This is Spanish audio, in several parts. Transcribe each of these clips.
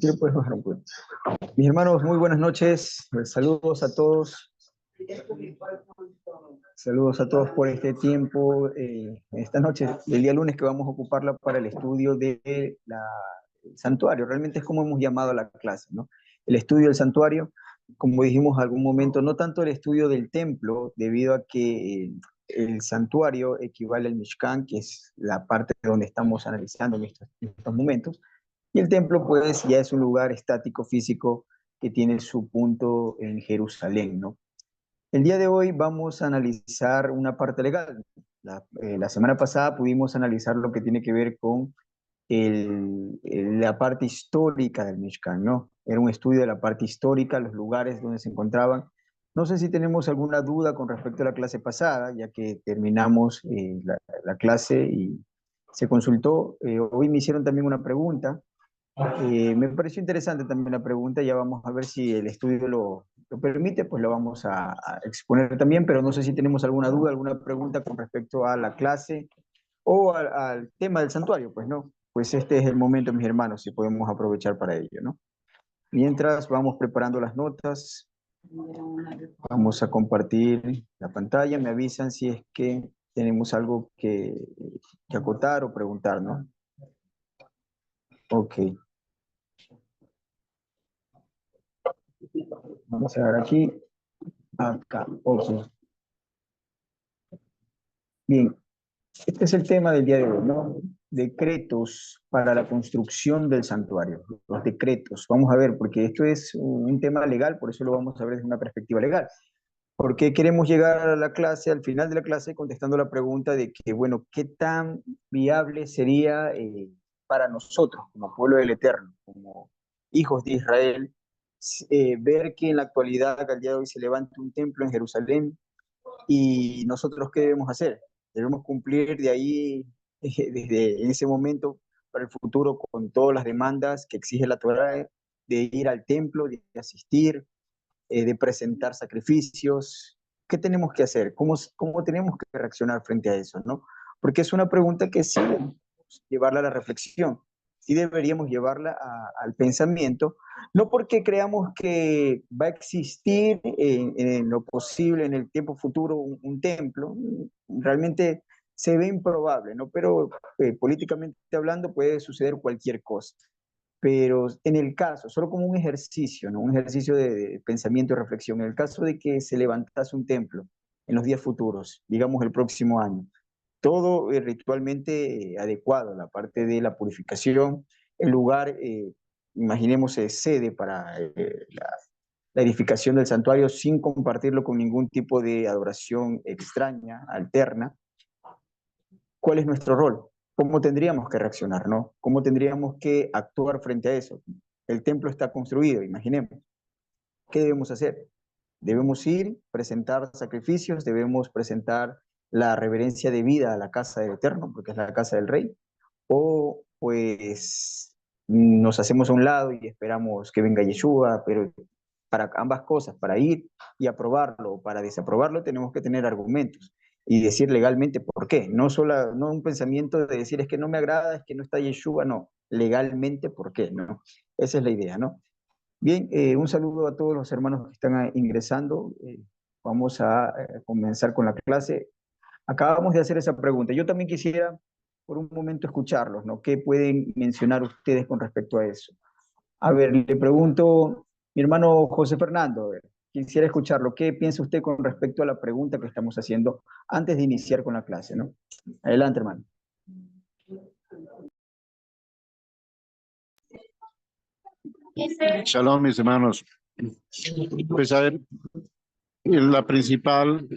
Sí, pues, bueno, pues. Mis hermanos, muy buenas noches. Saludos a todos. Saludos a todos por este tiempo. Esta noche, el día lunes, que vamos a ocuparla para el estudio del santuario. Realmente es como hemos llamado a la clase, ¿no? El estudio del santuario, como dijimos en algún momento, no tanto el estudio del templo, debido a que el santuario equivale al Mishkan, que es la parte donde estamos analizando en estos momentos. Y el templo, pues, ya es un lugar estático, físico, que tiene su punto en Jerusalén, ¿no? El día de hoy vamos a analizar una parte legal. La semana pasada pudimos analizar lo que tiene que ver con la parte histórica del Mishkan, ¿no? Era un estudio de la parte histórica, los lugares donde se encontraban. No sé si tenemos alguna duda con respecto a la clase pasada, ya que terminamos la clase y se consultó. Hoy me hicieron también una pregunta. Me pareció interesante también la pregunta, ya vamos a ver si el estudio lo permite, pues lo vamos a exponer también, pero no sé si tenemos alguna duda, alguna pregunta con respecto a la clase o al tema del santuario, pues no, pues este es el momento, mis hermanos, si podemos aprovechar para ello, ¿no? Mientras vamos preparando las notas, vamos a compartir la pantalla, me avisan si es que tenemos algo que acotar o preguntar, ¿no? Ok, vamos a ver aquí. Acá, ok. Bien, este es el tema del día de hoy, ¿no? Decretos para la construcción del santuario. Los decretos. Vamos a ver, porque esto es un tema legal, por eso lo vamos a ver desde una perspectiva legal. Porque queremos llegar a la clase, al final de la clase, contestando la pregunta de que, bueno, ¿qué tan viable sería para nosotros, como pueblo del Eterno, como hijos de Israel, ver que en la actualidad, al día de hoy, se levanta un templo en Jerusalén? ¿Y nosotros qué debemos hacer? Debemos cumplir de ahí, desde ese momento para el futuro, con todas las demandas que exige la Torá, de ir al templo, de asistir, de presentar sacrificios. ¿Qué tenemos que hacer? ¿Cómo tenemos que reaccionar frente a eso, ¿no? Porque es una pregunta que sí debemos llevarla a la reflexión, sí deberíamos llevarla al pensamiento, no porque creamos que va a existir en lo posible, en el tiempo futuro, un templo. Realmente se ve improbable, ¿no? Pero políticamente hablando puede suceder cualquier cosa. Pero en el caso, solo como un ejercicio, ¿no? Un ejercicio de pensamiento y reflexión, en el caso de que se levantase un templo en los días futuros, digamos el próximo año, todo ritualmente adecuado, la parte de la purificación, el lugar, imaginemos, sede para la edificación del santuario sin compartirlo con ningún tipo de adoración extraña, alterna. ¿Cuál es nuestro rol? ¿Cómo tendríamos que reaccionar, no? ¿Cómo tendríamos que actuar frente a eso? El templo está construido, imaginemos. ¿Qué debemos hacer? Debemos ir, presentar sacrificios, debemos presentar la reverencia debida a la casa del Eterno, porque es la casa del Rey, o pues nos hacemos a un lado y esperamos que venga Yeshua, pero para ambas cosas, para ir y aprobarlo o para desaprobarlo, tenemos que tener argumentos y decir legalmente por qué. No solo, no un pensamiento de decir es que no me agrada, es que no está Yeshua, no, legalmente por qué, ¿no? Esa es la idea, ¿no? Bien, un saludo a todos los hermanos que están ingresando. Vamos a comenzar con la clase. Acabamos de hacer esa pregunta. Yo también quisiera por un momento escucharlos, ¿no? ¿Qué pueden mencionar ustedes con respecto a eso? A ver, le pregunto, mi hermano José Fernando, a ver, quisiera escucharlo. ¿Qué piensa usted con respecto a la pregunta que estamos haciendo antes de iniciar con la clase, ¿no? Adelante, hermano. Shalom, mis hermanos. Pues a ver, la principal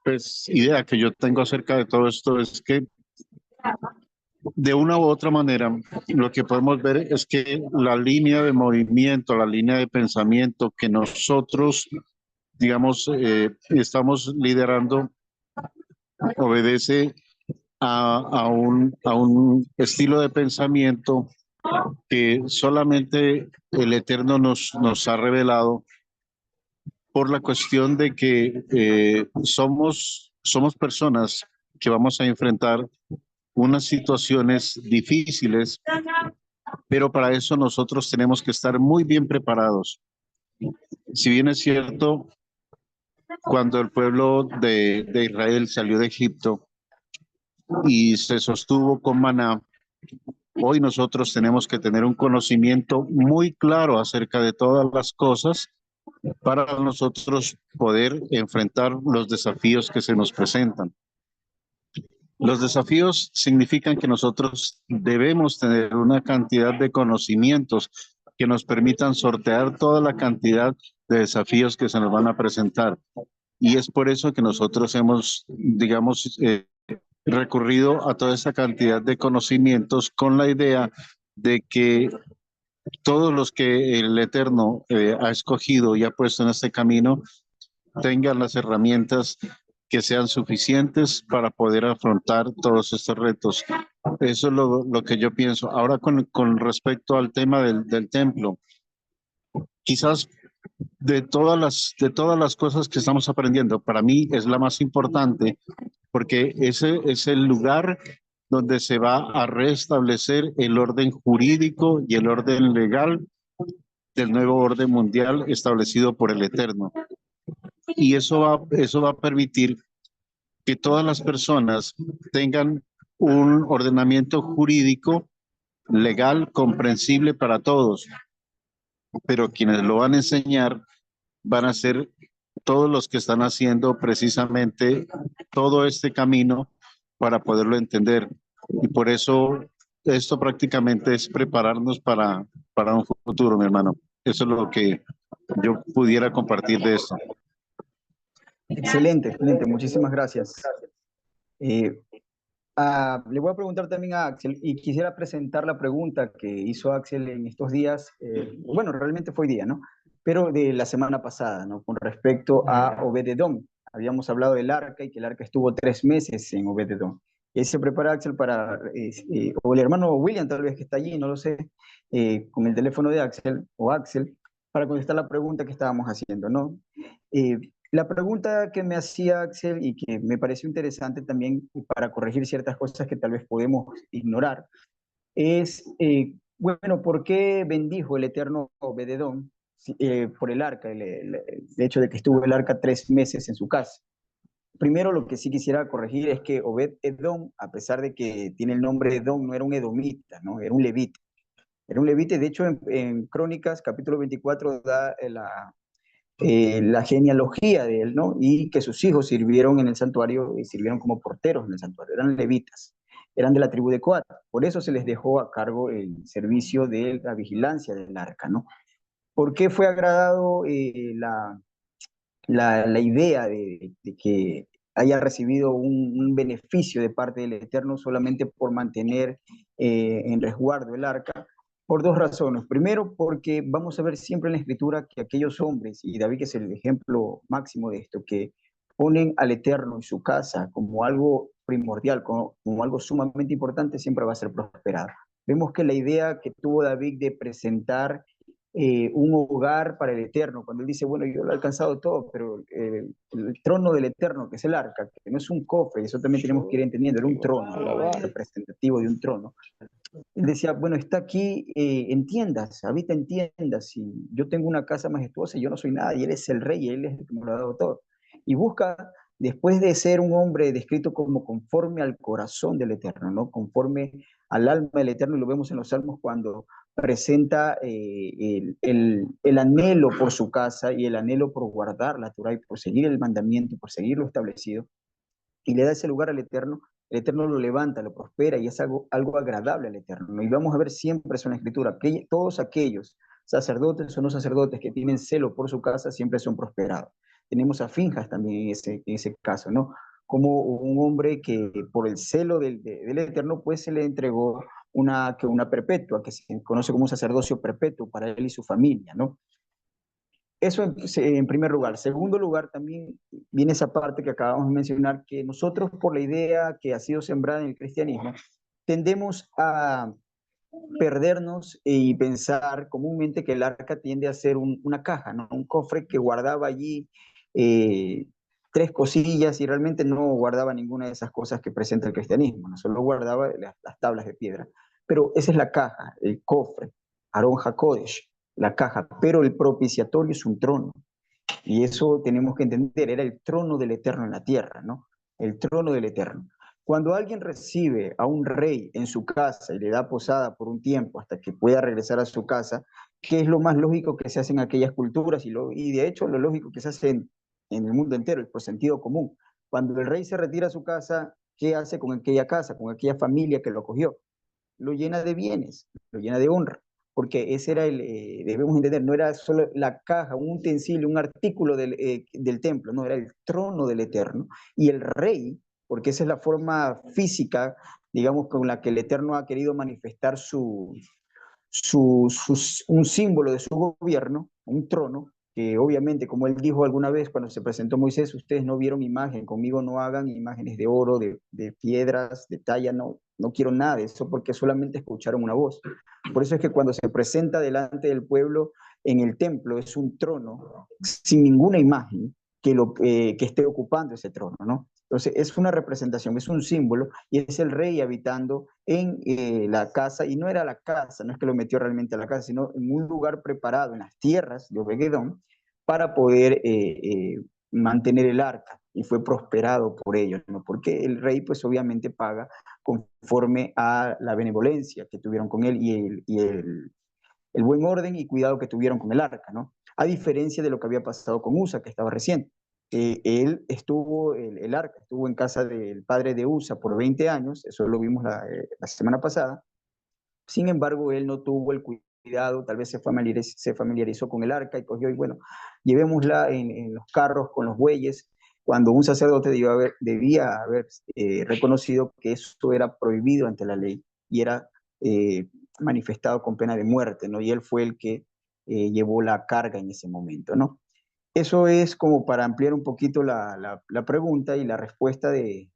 pues, idea que yo tengo acerca de todo esto es que de una u otra manera lo que podemos ver es que la línea de movimiento, la línea de pensamiento que nosotros, digamos, estamos liderando obedece a un estilo de pensamiento que solamente el Eterno nos ha revelado por la cuestión de que somos personas que vamos a enfrentar unas situaciones difíciles, pero para eso nosotros tenemos que estar muy bien preparados. Si bien es cierto, cuando el pueblo de Israel salió de Egipto y se sostuvo con maná, hoy nosotros tenemos que tener un conocimiento muy claro acerca de todas las cosas para nosotros poder enfrentar los desafíos que se nos presentan. Los desafíos significan que nosotros debemos tener una cantidad de conocimientos que nos permitan sortear toda la cantidad de desafíos que se nos van a presentar. Y es por eso que nosotros hemos, digamos, recurrido a toda esa cantidad de conocimientos con la idea de que todos los que el Eterno ha escogido y ha puesto en este camino tengan las herramientas que sean suficientes para poder afrontar todos estos retos. Eso es lo que yo pienso. Ahora con respecto al tema del templo, quizás de todas las cosas que estamos aprendiendo, para mí es la más importante porque ese es el lugar donde se va a restablecer el orden jurídico y el orden legal del nuevo orden mundial establecido por el Eterno. Y eso va a permitir que todas las personas tengan un ordenamiento jurídico legal comprensible para todos, pero quienes lo van a enseñar van a ser todos los que están haciendo precisamente todo este camino para poderlo entender. Y por eso esto prácticamente es prepararnos para un futuro, mi hermano. Eso es lo que yo pudiera compartir de esto. Excelente, excelente, muchísimas gracias. Eh, Le voy a preguntar también a Axel y quisiera presentar la pregunta que hizo Axel en estos días, bueno, realmente fue hoy día, ¿no? Pero de la semana pasada, ¿no? Con respecto a Obed-Edom. Habíamos hablado del arca y que el arca estuvo 3 meses en Obed-Edom. Y ahí se prepara Axel para, o el hermano William tal vez que está allí, no lo sé, con el teléfono de Axel o Axel, para contestar la pregunta que estábamos haciendo, ¿no? Eh, la pregunta que me hacía Axel y que me pareció interesante también para corregir ciertas cosas que tal vez podemos ignorar es, bueno, ¿por qué bendijo el Eterno Obededón por el arca, el hecho de que estuvo el arca 3 meses en su casa? Primero, lo que sí quisiera corregir es que Obed-Edom, a pesar de que tiene el nombre de Edom, no era un edomita, ¿no? Era un levita. Era un levita, de hecho, en Crónicas, capítulo 24, da la genealogía de él, ¿no? Y que sus hijos sirvieron en el santuario y sirvieron como porteros en el santuario, eran levitas, eran de la tribu de Coat, por eso se les dejó a cargo el servicio de la vigilancia del arca, ¿no? ¿Por qué fue agradado la idea de que haya recibido un beneficio de parte del Eterno solamente por mantener en resguardo el arca? Por dos razones. Primero, porque vamos a ver siempre en la Escritura que aquellos hombres, y David es el ejemplo máximo de esto, que ponen al Eterno en su casa como algo primordial, como algo sumamente importante, siempre va a ser prosperado. Vemos que la idea que tuvo David de presentar un hogar para el Eterno, cuando él dice, bueno, yo lo he alcanzado todo, pero el trono del Eterno, que es el arca, que no es un cofre, y eso también tenemos que ir entendiendo, era un trono, representativo de un trono. Él decía, bueno, está aquí en tiendas, habita en tiendas, y yo tengo una casa majestuosa y yo no soy nada, y él es el rey, y él es el que me lo ha dado todo. Y busca, después de ser un hombre descrito como conforme al corazón del Eterno, ¿no? Conforme al alma del Eterno, y lo vemos en los Salmos cuando presenta el anhelo por su casa y el anhelo por guardar la Torah y por seguir el mandamiento, por seguir lo establecido, y le da ese lugar al Eterno. El Eterno lo levanta, lo prospera y es algo agradable al Eterno. Y vamos a ver siempre eso en la Escritura, que todos aquellos sacerdotes o no sacerdotes que tienen celo por su casa siempre son prosperados. Tenemos a Finjas también en ese caso, ¿no? Como un hombre que por el celo del Eterno, pues se le entregó una perpetua, que se conoce como un sacerdocio perpetuo para él y su familia, ¿no? Eso en primer lugar. Segundo lugar, también viene esa parte que acabamos de mencionar, que nosotros por la idea que ha sido sembrada en el cristianismo, tendemos a perdernos y pensar comúnmente que el arca tiende a ser una caja, ¿no? Un cofre que guardaba allí tres cosillas y realmente no guardaba ninguna de esas cosas que presenta el cristianismo, no solo guardaba las tablas de piedra. Pero esa es la caja, el cofre, Aarón HaKodesh, la caja, pero el propiciatorio es un trono. Y eso tenemos que entender, era el trono del Eterno en la tierra, ¿no? El trono del Eterno. Cuando alguien recibe a un rey en su casa y le da posada por un tiempo hasta que pueda regresar a su casa, ¿qué es lo más lógico que se hace en aquellas culturas? Y de hecho lo lógico que se hace en el mundo entero, por sentido común. Cuando el rey se retira a su casa, ¿qué hace con aquella casa, con aquella familia que lo acogió? Lo llena de bienes, lo llena de honra, porque ese era debemos entender, no era solo la caja, un utensilio, un artículo del templo, no, era el trono del Eterno, y el rey, porque esa es la forma física, digamos, con la que el Eterno ha querido manifestar un símbolo de su gobierno, un trono, que obviamente, como él dijo alguna vez cuando se presentó Moisés, ustedes no vieron imagen, conmigo no hagan imágenes de oro, de piedras, de talla, no, no quiero nada de eso porque solamente escucharon una voz. Por eso es que cuando se presenta delante del pueblo en el templo es un trono sin ninguna imagen que esté ocupando ese trono, ¿no? Entonces es una representación, es un símbolo y es el rey habitando en la casa, y no era la casa, no es que lo metió realmente a la casa, sino en un lugar preparado en las tierras de Obededón para poder mantener el arca, y fue prosperado por ellos, ¿no? Porque el rey pues obviamente paga conforme a la benevolencia que tuvieron con él el buen orden y cuidado que tuvieron con el arca, ¿no? A diferencia de lo que había pasado con Usa, que estaba reciente. El arca estuvo en casa del padre de Usa por 20 años, eso lo vimos la semana pasada. Sin embargo, él no tuvo el cuidado, tal vez se familiarizó con el arca y cogió y bueno, llevémosla en los carros con los bueyes, cuando un sacerdote debía haber reconocido que eso era prohibido ante la ley y era eh, manifestado con pena de muerte, ¿no? Y él fue el que llevó la carga en ese momento, ¿no? Eso es como para ampliar un poquito la pregunta y la respuesta de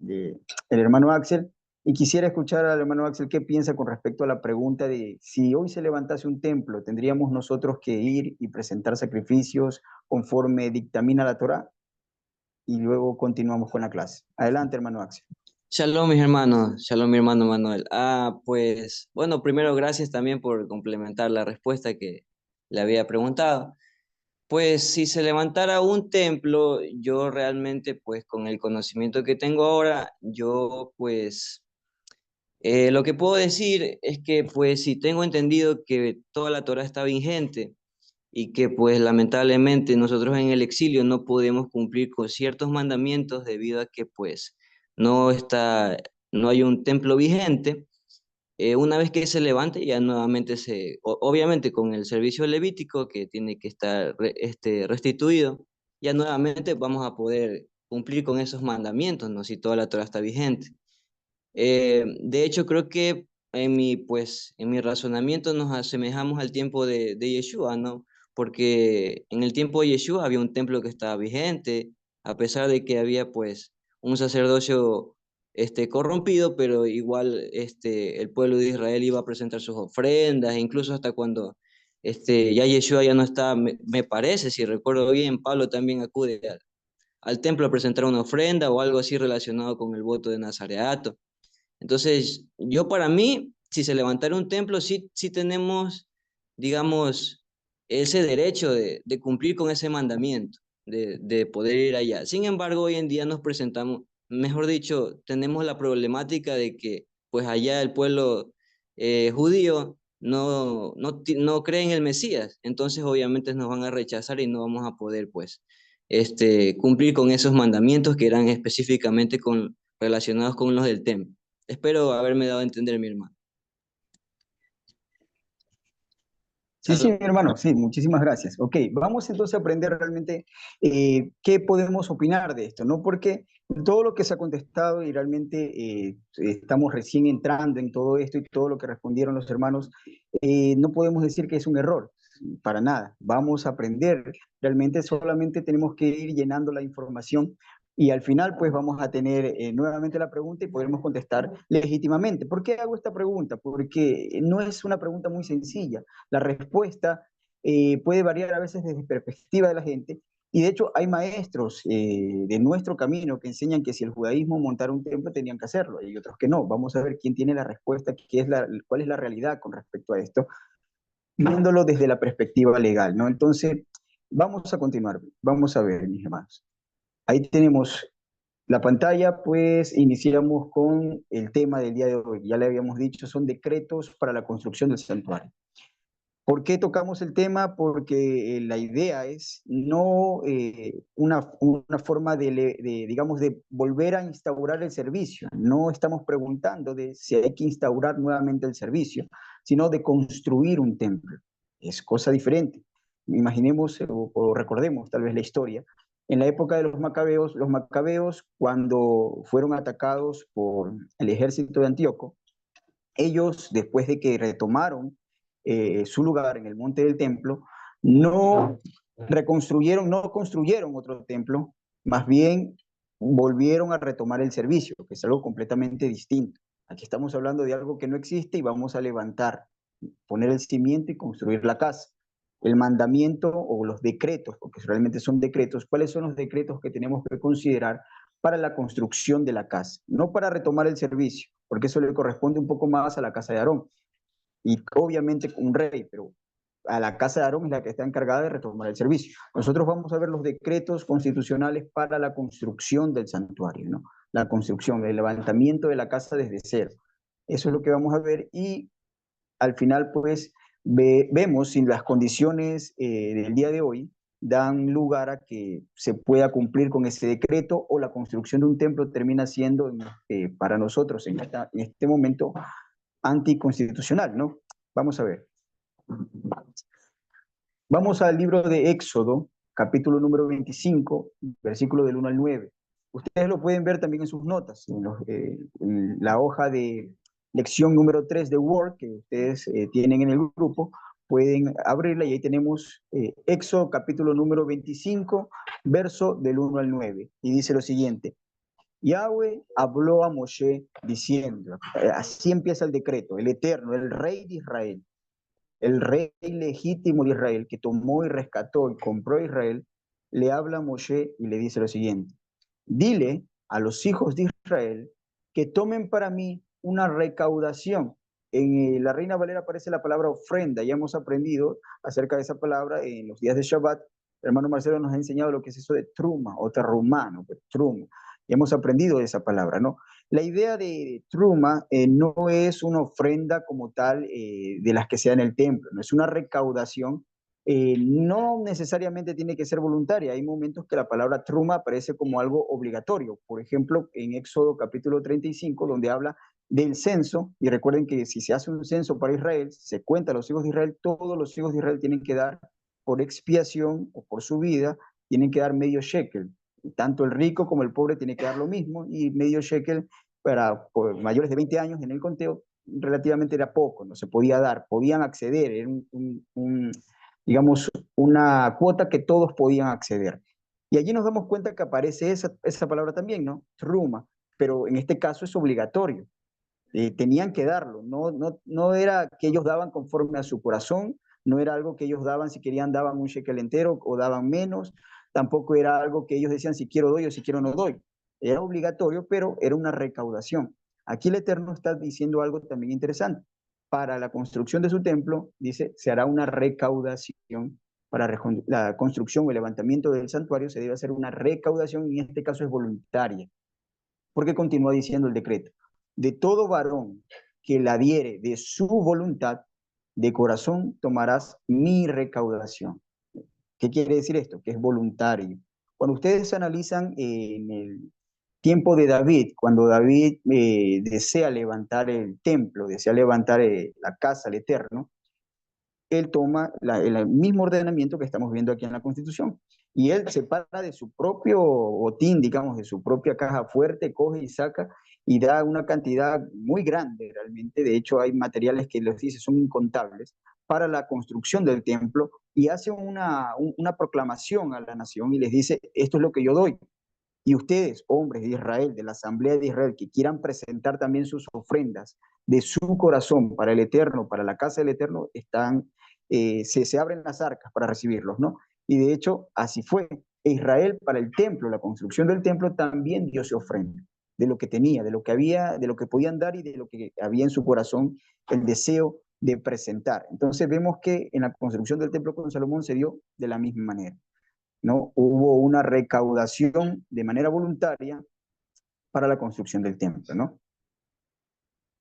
el hermano Axel. Y quisiera escuchar al hermano Axel qué piensa con respecto a la pregunta de si hoy se levantase un templo, ¿tendríamos nosotros que ir y presentar sacrificios conforme dictamina la Torá? Y luego continuamos con la clase. Adelante, hermano Axel. Shalom, mis hermanos. Shalom, mi hermano Manuel. Pues, bueno, primero gracias también por complementar la respuesta que le había preguntado. Pues, si se levantara un templo, yo realmente, pues, con el conocimiento que tengo ahora, yo, pues, lo que puedo decir es que, pues, si tengo entendido que toda la Torah está vigente y que, pues, lamentablemente nosotros en el exilio no podemos cumplir con ciertos mandamientos debido a que, pues, no está, no hay un templo vigente. Una vez que se levante, ya nuevamente obviamente con el servicio levítico que tiene que estar restituido, ya nuevamente vamos a poder cumplir con esos mandamientos, ¿no? Si toda la Torah está vigente. De hecho, creo que en mi razonamiento nos asemejamos al tiempo de Yeshua, ¿no? Porque en el tiempo de Yeshua había un templo que estaba vigente, a pesar de que había pues un sacerdocio corrompido, pero igual el pueblo de Israel iba a presentar sus ofrendas, e incluso hasta cuando ya Yeshua ya no está, me parece, si recuerdo bien, Pablo también acude al templo a presentar una ofrenda o algo así relacionado con el voto de Nazareato. Entonces, yo para mí, si se levantara un templo, sí, sí tenemos, digamos, ese derecho de cumplir con ese mandamiento, de poder ir allá. Sin embargo, hoy en día nos presentamos, mejor dicho, tenemos la problemática de que, pues allá el pueblo judío no cree en el Mesías. Entonces, obviamente nos van a rechazar y no vamos a poder, pues, cumplir con esos mandamientos que eran específicamente relacionados con los del templo. Espero haberme dado a entender, mi hermano. Sí, sí, Shalom. mi hermano, sí, muchísimas gracias. Ok, vamos entonces a aprender realmente qué podemos opinar de esto, ¿no? Porque todo lo que se ha contestado y realmente estamos recién entrando en todo esto y todo lo que respondieron los hermanos, no podemos decir que es un error, para nada. Vamos a aprender, realmente solamente tenemos que ir llenando la información y al final pues vamos a tener nuevamente la pregunta y podremos contestar legítimamente. ¿Por qué hago esta pregunta? Porque no es una pregunta muy sencilla. La respuesta puede variar a veces desde perspectiva de la gente Y de hecho hay maestros de nuestro camino que enseñan que si el judaísmo montara un templo tenían que hacerlo, y otros que no. Vamos a ver quién tiene la respuesta, cuál es la realidad con respecto a esto, viéndolo desde la perspectiva legal, ¿no? Entonces, vamos a continuar, vamos a ver, mis hermanos. Ahí tenemos la pantalla, pues iniciamos con el tema del día de hoy. Ya le habíamos dicho, son decretos para la construcción del santuario. ¿Por qué tocamos el tema? Porque la idea es no una forma digamos, de volver a instaurar el servicio. No estamos preguntando de si hay que instaurar nuevamente el servicio, sino de construir un templo. Es cosa diferente. Imaginemos o recordemos tal vez la historia. En la época de los macabeos, cuando fueron atacados por el ejército de Antíoco, ellos, después de que retomaron su lugar en el monte del templo, no no construyeron otro templo, más bien volvieron a retomar el servicio, que es algo completamente distinto. Aquí estamos hablando de algo que no existe y vamos a levantar, poner el cimiento y construir la casa. El mandamiento o los decretos, porque realmente son decretos, ¿cuáles son los decretos que tenemos que considerar para la construcción de la casa? No para retomar el servicio, porque eso le corresponde un poco más a la casa de Aarón, y obviamente un rey, pero a la casa de Aarón es la que está encargada de retomar el servicio. Nosotros vamos a ver los decretos constitucionales para la construcción del santuario, ¿no? La construcción, el levantamiento de la casa desde cero. Eso es lo que vamos a ver y al final pues vemos si las condiciones del día de hoy dan lugar a que se pueda cumplir con ese decreto o la construcción de un templo termina siendo para nosotros en este momento anticonstitucional, ¿no? Vamos a ver. Vamos al libro de Éxodo, capítulo número 25, versículo del 1 al 9. Ustedes lo pueden ver también en sus notas, en la hoja de lección número 3 de Word que ustedes tienen en el grupo, pueden abrirla y ahí tenemos Éxodo, capítulo número 25, verso del 1 al 9. Y dice lo siguiente: Yahweh habló a Moshe diciendo, así empieza el decreto, el Eterno, el Rey de Israel, el Rey legítimo de Israel, que tomó y rescató y compró a Israel, le habla a Moshe y le dice lo siguiente: dile a los hijos de Israel que tomen para mí una recaudación. En la Reina Valera aparece la palabra ofrenda, ya hemos aprendido acerca de esa palabra en los días de Shabbat. El hermano Marcelo nos ha enseñado lo que es eso de truma o terrumano, truma. Y hemos aprendido esa palabra, ¿no? La idea de truma no es una ofrenda como tal de las que se da en el templo, no es una recaudación, no necesariamente tiene que ser voluntaria. Hay momentos que la palabra truma aparece como algo obligatorio. Por ejemplo, en Éxodo capítulo 35, donde habla del censo, y recuerden que si se hace un censo para Israel, se cuenta a los hijos de Israel, todos los hijos de Israel tienen que dar por expiación o por su vida, tienen que dar medio shekel. Tanto el rico como el pobre tiene que dar lo mismo, y medio shekel para mayores de 20 años en el conteo relativamente era poco, no se podía dar, podían acceder, era digamos, una cuota que todos podían acceder. Y allí nos damos cuenta que aparece esa palabra también, ¿no? Truma, pero en este caso es obligatorio. Tenían que darlo, no era que ellos daban conforme a su corazón, no era algo que ellos daban si querían daban un shekel entero o daban menos, tampoco era algo que ellos decían si quiero doy o si quiero no doy. Era obligatorio, pero era una recaudación. Aquí el Eterno está diciendo algo también interesante. Para la construcción de su templo, dice, se hará una recaudación. Para la construcción o el levantamiento del santuario se debe hacer una recaudación y en este caso es voluntaria. Porque continúa diciendo el decreto: de todo varón que la diere de su voluntad, de corazón tomarás mi recaudación. ¿Qué quiere decir esto? Que es voluntario. Cuando ustedes analizan en el tiempo de David, cuando David desea levantar el templo, desea levantar la casa al Eterno, él toma el mismo ordenamiento que estamos viendo aquí en la Constitución. Y él separa de su propio botín, digamos, de su propia caja fuerte, coge y saca y da una cantidad muy grande realmente. De hecho, hay materiales que les dice son incontables para la construcción del templo y hace una proclamación a la nación y les dice, esto es lo que yo doy. Y ustedes, hombres de Israel, de la Asamblea de Israel, que quieran presentar también sus ofrendas de su corazón para el Eterno, para la casa del Eterno, se abren las arcas para recibirlos, ¿no? Y de hecho, así fue. E Israel para el templo, la construcción del templo, también dio su ofrenda, de lo que tenía, de lo que había, de lo que podían dar y de lo que había en su corazón el deseo de presentar. Entonces vemos que en la construcción del templo con Salomón se dio de la misma manera, ¿no? Hubo una recaudación de manera voluntaria para la construcción del templo, ¿no?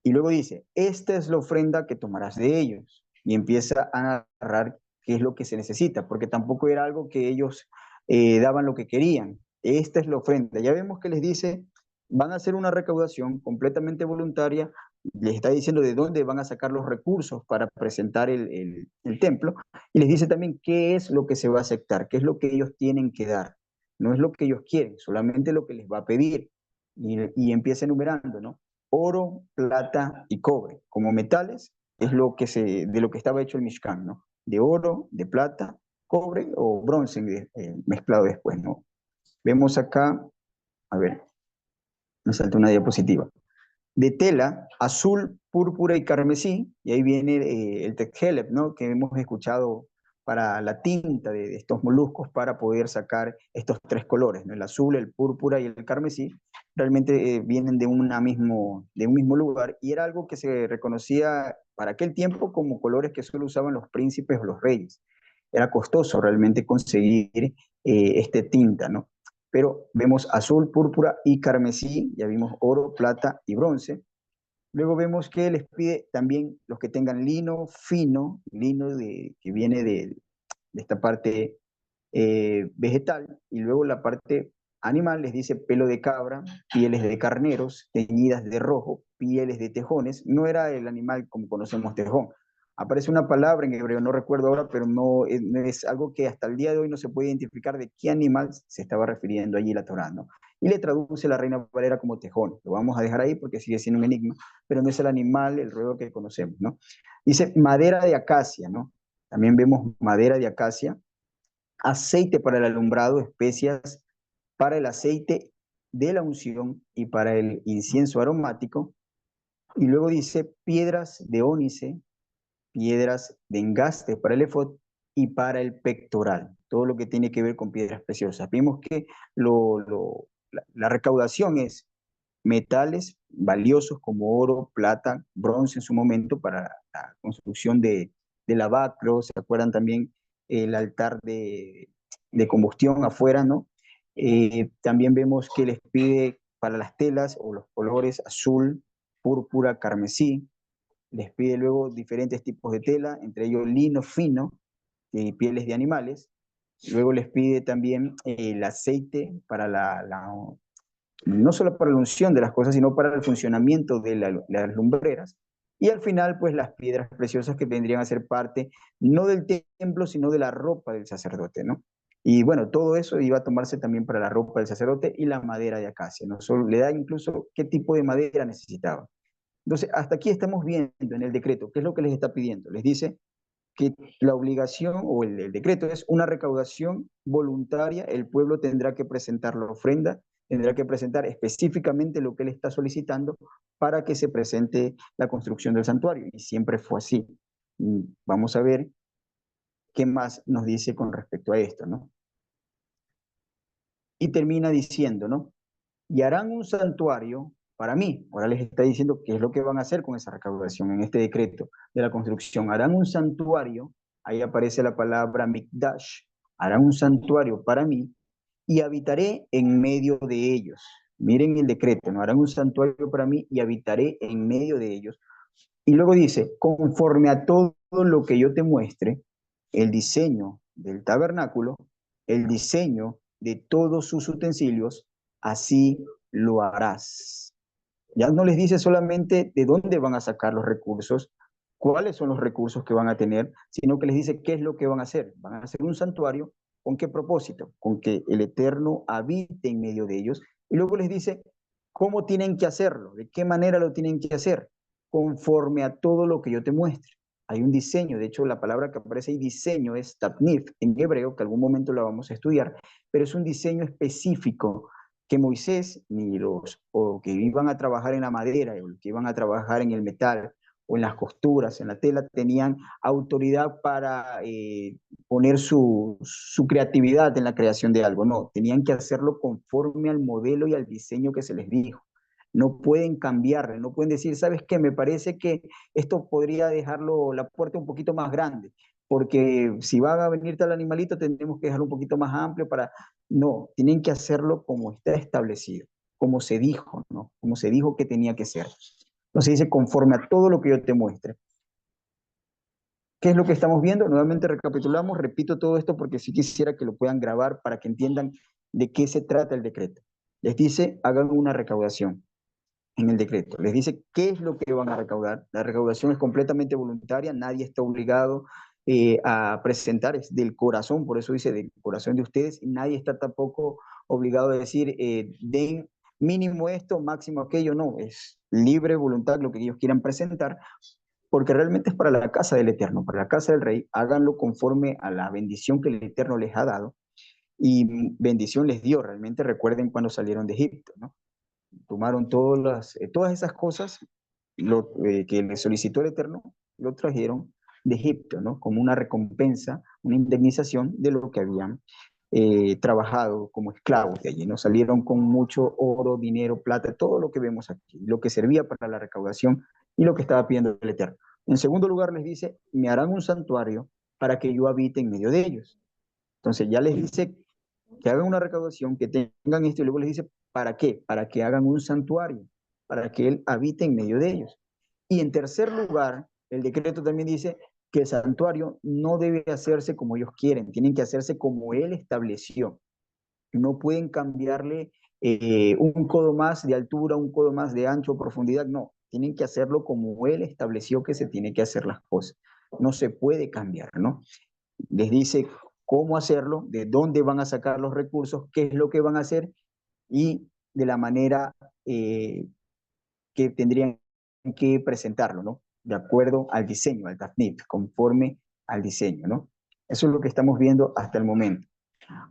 Y luego dice, esta es la ofrenda que tomarás de ellos. Y empieza a narrar qué es lo que se necesita, porque tampoco era algo que ellos daban lo que querían. Esta es la ofrenda. Ya vemos que les dice, van a hacer una recaudación completamente voluntaria, les está diciendo de dónde van a sacar los recursos para presentar el templo, y les dice también qué es lo que se va a aceptar, qué es lo que ellos tienen que dar. No es lo que ellos quieren, solamente lo que les va a pedir. Y empieza enumerando, ¿no? Oro, plata y cobre. Como metales es de lo que estaba hecho el Mishkan, ¿no? De oro, de plata, cobre o bronce mezclado después, ¿no? Vemos acá, a ver, me salta una diapositiva. De tela, azul, púrpura y carmesí, y ahí viene el tekheleb, ¿no? Que hemos escuchado para la tinta de estos moluscos para poder sacar estos tres colores, ¿no? El azul, el púrpura y el carmesí, realmente vienen de de un mismo lugar y era algo que se reconocía para aquel tiempo como colores que solo usaban los príncipes o los reyes. Era costoso realmente conseguir este tinta, ¿no? Pero vemos azul, púrpura y carmesí, ya vimos oro, plata y bronce. Luego vemos que les pide también los que tengan lino fino, que viene de esta parte vegetal, y luego la parte animal les dice pelo de cabra, pieles de carneros, teñidas de rojo, pieles de tejones. No era el animal como conocemos tejón. Aparece una palabra en hebreo, no recuerdo ahora, pero no es algo que hasta el día de hoy no se puede identificar de qué animal se estaba refiriendo allí la Torá, ¿no? Y le traduce la Reina Valera como tejón. Lo vamos a dejar ahí porque sigue siendo un enigma, pero no es el animal, el roedor que conocemos, ¿no? Dice madera de acacia, ¿no? También vemos madera de acacia, aceite para el alumbrado, especias para el aceite de la unción y para el incienso aromático. Y luego dice piedras de ónice, piedras de engaste para el efod y para el pectoral. Todo lo que tiene que ver con piedras preciosas. Vimos que la recaudación es metales valiosos como oro, plata, bronce en su momento para la construcción de lavacro. ¿Se acuerdan también el altar de combustión afuera, ¿no? También vemos que les pide para las telas o los colores azul, púrpura, carmesí. Les pide luego diferentes tipos de tela, entre ellos lino fino y pieles de animales. Luego les pide también el aceite para no solo para la unción de las cosas, sino para el funcionamiento de las lumbreras. Y al final, pues las piedras preciosas que vendrían a ser parte no del templo, sino de la ropa del sacerdote, ¿no? Y bueno, todo eso iba a tomarse también para la ropa del sacerdote y la madera de acacia, ¿no? Solo le da incluso qué tipo de madera necesitaba. Entonces, hasta aquí estamos viendo en el decreto, ¿qué es lo que les está pidiendo? Les dice que la obligación o el decreto es una recaudación voluntaria, el pueblo tendrá que presentar la ofrenda, tendrá que presentar específicamente lo que él está solicitando para que se presente la construcción del santuario. Y siempre fue así. Vamos a ver qué más nos dice con respecto a esto, ¿no? Y termina diciendo, ¿no? Y harán un santuario para mí. Ahora les está diciendo qué es lo que van a hacer con esa recaudación en este decreto de la construcción. Harán un santuario, ahí aparece la palabra mikdash, harán un santuario para mí y habitaré en medio de ellos. Miren el decreto, ¿no? Harán un santuario para mí y habitaré en medio de ellos. Y luego dice, conforme a todo lo que yo te muestre, el diseño del tabernáculo, el diseño de todos sus utensilios, así lo harás. Ya no les dice solamente de dónde van a sacar los recursos, cuáles son los recursos que van a tener, sino que les dice qué es lo que van a hacer. Van a hacer un santuario, ¿con qué propósito? Con que el Eterno habite en medio de ellos. Y luego les dice cómo tienen que hacerlo, de qué manera lo tienen que hacer, conforme a todo lo que yo te muestre. Hay un diseño, de hecho la palabra que aparece ahí, diseño, es tapnif en hebreo, que algún momento la vamos a estudiar, pero es un diseño específico que Moisés, ni o que iban a trabajar en la madera, o que iban a trabajar en el metal, o en las costuras, en la tela, tenían autoridad para poner su creatividad en la creación de algo. No, tenían que hacerlo conforme al modelo y al diseño que se les dijo. No pueden cambiarle, no pueden decir, ¿sabes qué? Me parece que esto podría dejarlo la puerta un poquito más grande, porque si va a venir tal animalito, tendremos que dejarlo un poquito más amplio para... No, tienen que hacerlo como está establecido, como se dijo, ¿no? Como se dijo que tenía que ser. Entonces dice, conforme a todo lo que yo te muestre. ¿Qué es lo que estamos viendo? Nuevamente recapitulamos, repito todo esto porque sí quisiera que lo puedan grabar para que entiendan de qué se trata el decreto. Les dice, hagan una recaudación en el decreto. Les dice qué es lo que van a recaudar. La recaudación es completamente voluntaria, nadie está obligado a presentar, es del corazón, por eso dice del corazón de ustedes, y nadie está tampoco obligado a decir, den mínimo esto, máximo aquello, no, es libre voluntad lo que ellos quieran presentar, porque realmente es para la casa del Eterno, para la casa del Rey, háganlo conforme a la bendición que el Eterno les ha dado, y bendición les dio, realmente recuerden cuando salieron de Egipto, ¿no? Tomaron todas esas cosas que les solicitó el Eterno, lo trajeron de Egipto, ¿no? Como una recompensa, una indemnización de lo que habían trabajado como esclavos de allí, ¿no? Salieron con mucho oro, dinero, plata, todo lo que vemos aquí, lo que servía para la recaudación y lo que estaba pidiendo el Eterno. En segundo lugar les dice, me harán un santuario para que yo habite en medio de ellos. Entonces ya les dice que hagan una recaudación, que tengan esto, y luego les dice, ¿para qué? Para que hagan un santuario, para que Él habite en medio de ellos. Y en tercer lugar, el decreto también dice que el santuario no debe hacerse como ellos quieren, tienen que hacerse como Él estableció. No pueden cambiarle un codo más de altura, un codo más de ancho, profundidad, no. Tienen que hacerlo como Él estableció que se tiene que hacer las cosas. No se puede cambiar, ¿no? Les dice cómo hacerlo, de dónde van a sacar los recursos, qué es lo que van a hacer y de la manera que tendrían que presentarlo, ¿no? De acuerdo al diseño, al TAFNIT, conforme al diseño, ¿no? Eso es lo que estamos viendo hasta el momento.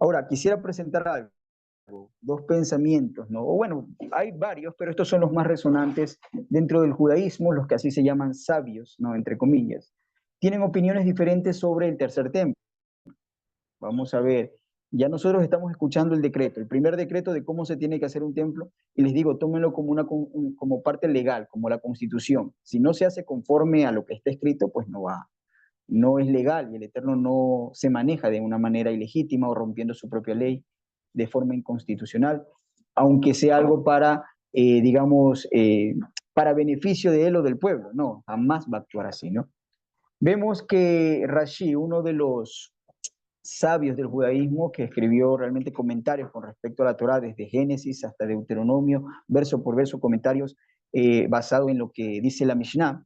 Ahora, quisiera presentar algo, dos pensamientos, ¿no? O bueno, hay varios, pero estos son los más resonantes dentro del judaísmo, los que así se llaman sabios, ¿no? Entre comillas. Tienen opiniones diferentes sobre el tercer templo. Vamos a ver, ya nosotros estamos escuchando el decreto, el primer decreto de cómo se tiene que hacer un templo, y les digo, tómenlo como, como parte legal, como la Constitución. Si no se hace conforme a lo que está escrito, pues no va, no es legal, y el Eterno no se maneja de una manera ilegítima o rompiendo su propia ley de forma inconstitucional, aunque sea algo para, digamos, para beneficio de él o del pueblo. No, jamás va a actuar así, ¿no? Vemos que Rashi, uno de los sabios del judaísmo que escribió realmente comentarios con respecto a la Torá, desde Génesis hasta Deuteronomio, verso por verso, comentarios basados en lo que dice la Mishnah,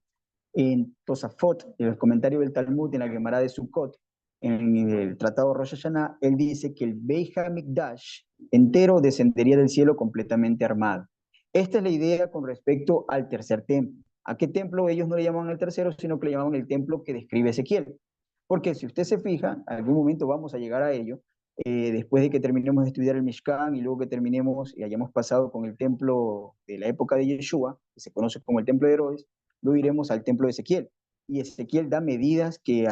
en Tosafot, en el comentario del Talmud, en la Gemara de Sukkot, en el Tratado Rosh Hashanah, él dice que el Beit HaMikdash entero descendería del cielo completamente armado. Esta es la idea con respecto al tercer templo. ¿A qué templo ellos no le llaman el tercero, sino que le llaman el templo que describe Ezequiel? Porque si usted se fija, en algún momento vamos a llegar a ello, después de que terminemos de estudiar el Mishkan y luego que terminemos y hayamos pasado con el templo de la época de Yeshua, que se conoce como el templo de Herodes, luego iremos al templo de Ezequiel. Y Ezequiel da medidas que,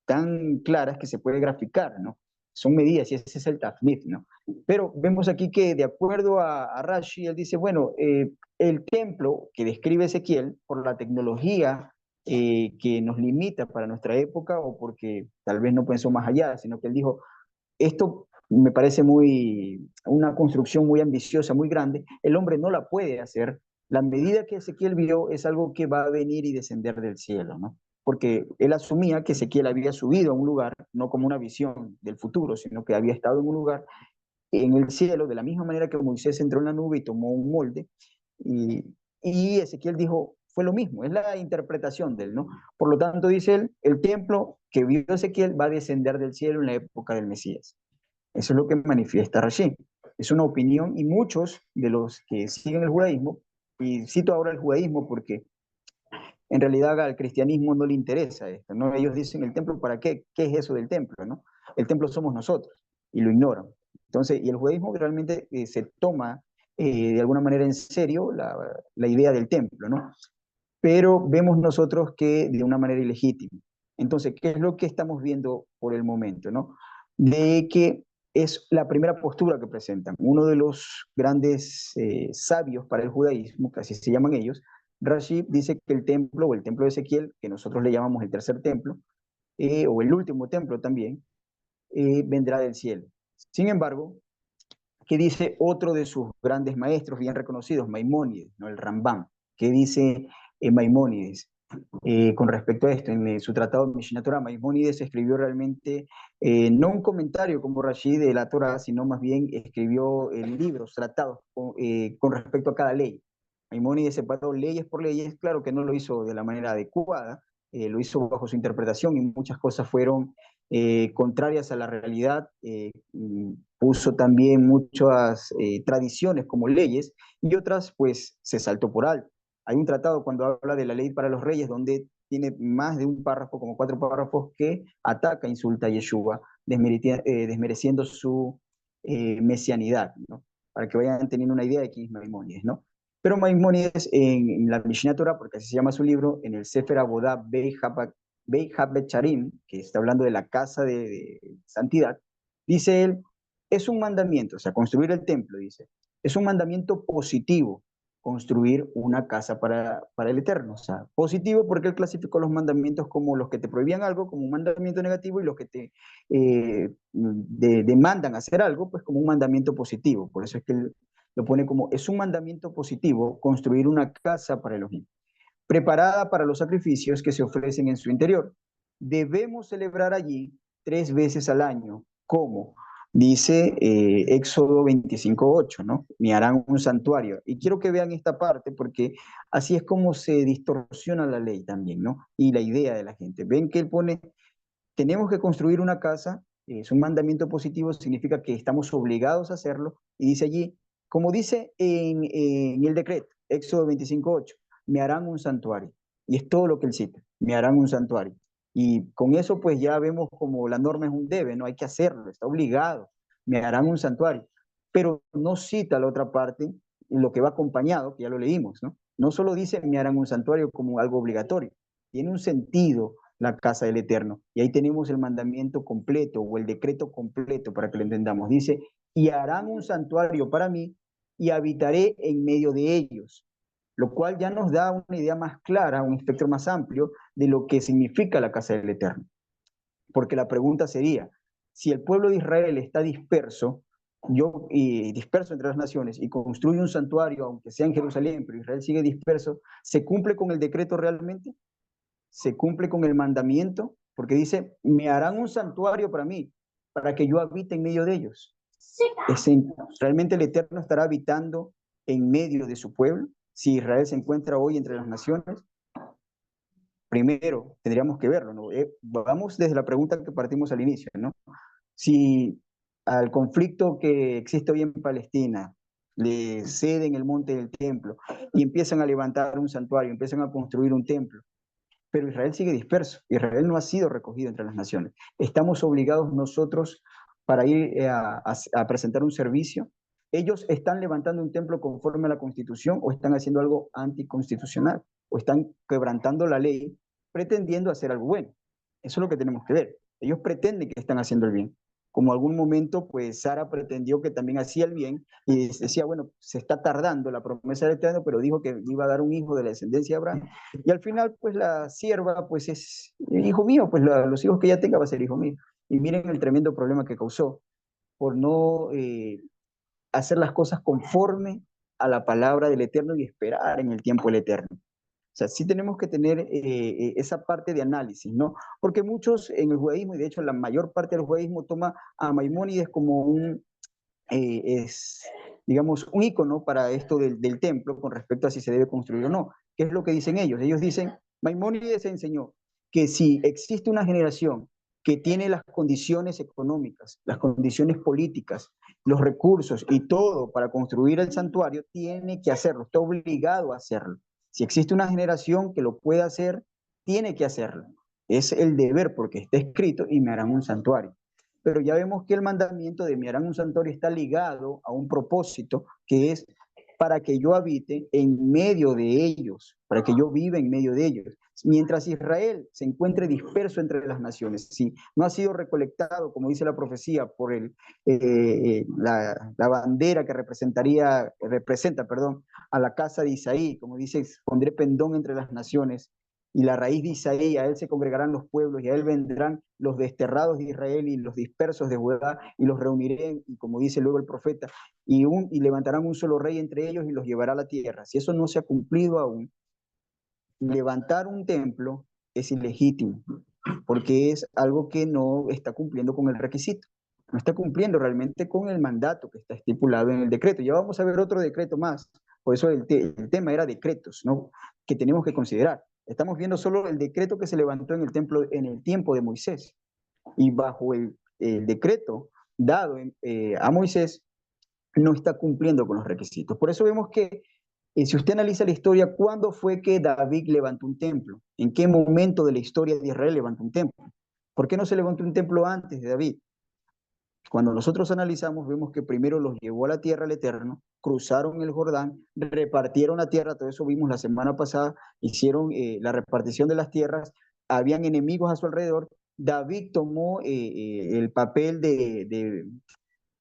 tan claras que se puede graficar, ¿no? Son medidas y ese es el Tafnit, ¿no? Pero vemos aquí que de acuerdo a Rashi, él dice, bueno, el templo que describe Ezequiel, por la tecnología que nos limita para nuestra época o porque tal vez no pensó más allá, sino que él dijo, esto me parece una construcción muy ambiciosa, muy grande, el hombre no la puede hacer. La medida que Ezequiel vio es algo que va a venir y descender del cielo, ¿no? Porque él asumía que Ezequiel había subido a un lugar, no como una visión del futuro, sino que había estado en un lugar en el cielo, de la misma manera que Moisés entró en la nube y tomó un molde, y, y Ezequiel dijo, fue lo mismo, es la interpretación de él, ¿no? Por lo tanto, dice él, el templo que vio Ezequiel va a descender del cielo en la época del Mesías. Eso es lo que manifiesta Rashi. Es una opinión y muchos de los que siguen el judaísmo, y cito ahora el judaísmo porque en realidad al cristianismo no le interesa esto, ¿no? Ellos dicen el templo, ¿para qué? ¿Qué es eso del templo, no? El templo somos nosotros y lo ignoran. Entonces, y el judaísmo realmente se toma de alguna manera en serio la idea del templo, ¿no? pero vemos nosotros que de una manera ilegítima. Entonces, ¿qué es lo que estamos viendo por el momento, no? De que es la primera postura que presentan. Uno de los grandes sabios para el judaísmo, que así se llaman ellos, Rashi, dice que el templo, o el templo de Ezequiel, que nosotros le llamamos el tercer templo, o el último templo también, vendrá del cielo. Sin embargo, ¿qué dice otro de sus grandes maestros bien reconocidos, Maimónides, ¿no? El Rambam? ¿Qué dice Maimónides con respecto a esto? En su tratado de Mishnah Torah, Maimónides escribió realmente no un comentario como Rashid de la Torah, sino más bien escribió libros, tratados con respecto a cada ley. Maimónides separó leyes por leyes, claro que no lo hizo de la manera adecuada, lo hizo bajo su interpretación y muchas cosas fueron contrarias a la realidad, puso también muchas tradiciones como leyes y otras pues se saltó por alto. Hay un tratado cuando habla de la ley para los reyes donde tiene más de un párrafo, como 4 párrafos, que ataca, insulta a Yeshua, desmereciendo su mesianidad, ¿no? Para que vayan teniendo una idea de quién es Maimónides, ¿no? Pero Maimónides en la Mishnah Torah, porque así se llama su libro, en el Sefer Abodá Bei Habet Charim, que está hablando de la casa de santidad, dice él, es un mandamiento, o sea, construir el templo, dice, es un mandamiento positivo, construir una casa para el Eterno. O sea, positivo porque él clasificó los mandamientos como los que te prohibían algo, como un mandamiento negativo, y los que te demandan hacer algo, pues como un mandamiento positivo. Por eso es que él lo pone como, es un mandamiento positivo construir una casa para Elohim, preparada para los sacrificios que se ofrecen en su interior. Debemos celebrar allí 3 veces al año, como dice Éxodo 25:8, ¿no? Me harán un santuario. Y quiero que vean esta parte porque así es como se distorsiona la ley también, ¿no? Y la idea de la gente. Ven que él pone, tenemos que construir una casa, es un mandamiento positivo, significa que estamos obligados a hacerlo, y dice allí, como dice en el decreto, Éxodo 25:8, me harán un santuario, y es todo lo que él cita, me harán un santuario. Y con eso pues ya vemos como la norma es un debe, no hay que hacerlo, está obligado, me harán un santuario, pero no cita la otra parte, lo que va acompañado, que ya lo leímos, ¿no? No solo dice me harán un santuario como algo obligatorio, tiene un sentido la casa del Eterno. Y ahí tenemos el mandamiento completo o el decreto completo para que lo entendamos. Dice, y harán un santuario para mí y habitaré en medio de ellos, lo cual ya nos da una idea más clara, un espectro más amplio de lo que significa la casa del Eterno. Porque la pregunta sería, si el pueblo de Israel está disperso, disperso entre las naciones y construye un santuario, aunque sea en Jerusalén, pero Israel sigue disperso, ¿se cumple con el decreto realmente? ¿Se cumple con el mandamiento? Porque dice, me harán un santuario para mí, para que yo habite en medio de ellos. ¿Realmente el Eterno estará habitando en medio de su pueblo? Si Israel se encuentra hoy entre las naciones, primero tendríamos que verlo, ¿no? Vamos desde la pregunta que partimos al inicio, ¿no? Si al conflicto que existe hoy en Palestina le ceden el monte del templo y empiezan a levantar un santuario, empiezan a construir un templo, pero Israel sigue disperso. Israel no ha sido recogido entre las naciones. Estamos obligados nosotros para ir a presentar un servicio. Ellos están levantando un templo conforme a la Constitución o están haciendo algo anticonstitucional o están quebrantando la ley pretendiendo hacer algo bueno. Eso es lo que tenemos que ver. Ellos pretenden que están haciendo el bien. Como algún momento, pues Sara pretendió que también hacía el bien y decía, bueno, se está tardando la promesa del Eterno, pero dijo que iba a dar un hijo de la descendencia de Abraham. Y al final, pues la sierva, pues es hijo mío, pues los hijos que ella tenga va a ser hijo mío. Y miren el tremendo problema que causó por no hacer las cosas conforme a la palabra del Eterno y esperar en el tiempo del Eterno. O sea, sí tenemos que tener esa parte de análisis, ¿no? Porque muchos en el judaísmo, y de hecho la mayor parte del judaísmo toma a Maimónides como digamos, un ícono para esto del templo con respecto a si se debe construir o no. ¿Qué es lo que dicen ellos? Ellos dicen, Maimónides enseñó que si existe una generación que tiene las condiciones económicas, las condiciones políticas, los recursos y todo para construir el santuario, tiene que hacerlo, está obligado a hacerlo. Si existe una generación que lo pueda hacer, tiene que hacerlo. Es el deber porque está escrito y me harán un santuario. Pero ya vemos que el mandamiento de me harán un santuario está ligado a un propósito que es para que yo habite en medio de ellos, para que yo viva en medio de ellos. Mientras Israel se encuentre disperso entre las naciones, si no ha sido recolectado, como dice la profecía, por la bandera que representa, perdón, a la casa de Isaí, como dice, pondré pendón entre las naciones, y la raíz de Isaí, a él se congregarán los pueblos, y a él vendrán los desterrados de Israel y los dispersos de Judá, y los reuniré, y como dice luego el profeta, y levantarán un solo rey entre ellos y los llevará a la tierra. Si eso no se ha cumplido aún, levantar un templo es ilegítimo, porque es algo que no está cumpliendo con el requisito, no está cumpliendo realmente con el mandato que está estipulado en el decreto. Ya vamos a ver otro decreto más, por eso el tema era decretos, ¿no? Que tenemos que considerar. Estamos viendo solo el decreto que se levantó en el templo en el tiempo de Moisés, y bajo el decreto dado a Moisés, no está cumpliendo con los requisitos. Por eso vemos que si usted analiza la historia, ¿cuándo fue que David levantó un templo? ¿En qué momento de la historia de Israel levantó un templo? ¿Por qué no se levantó un templo antes de David? Cuando nosotros analizamos, vemos que primero los llevó a la tierra el Eterno, cruzaron el Jordán, repartieron la tierra, todo eso vimos la semana pasada, hicieron la repartición de las tierras, habían enemigos a su alrededor. David tomó el papel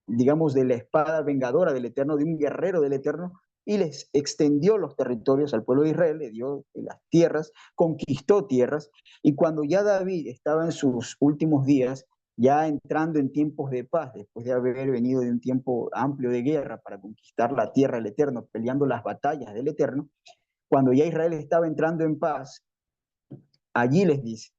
digamos, de la espada vengadora del Eterno, de un guerrero del Eterno, y les extendió los territorios al pueblo de Israel, le dio las tierras, conquistó tierras, y cuando ya David estaba en sus últimos días, ya entrando en tiempos de paz, después de haber venido de un tiempo amplio de guerra para conquistar la tierra del Eterno, peleando las batallas del Eterno, cuando ya Israel estaba entrando en paz, allí les dice,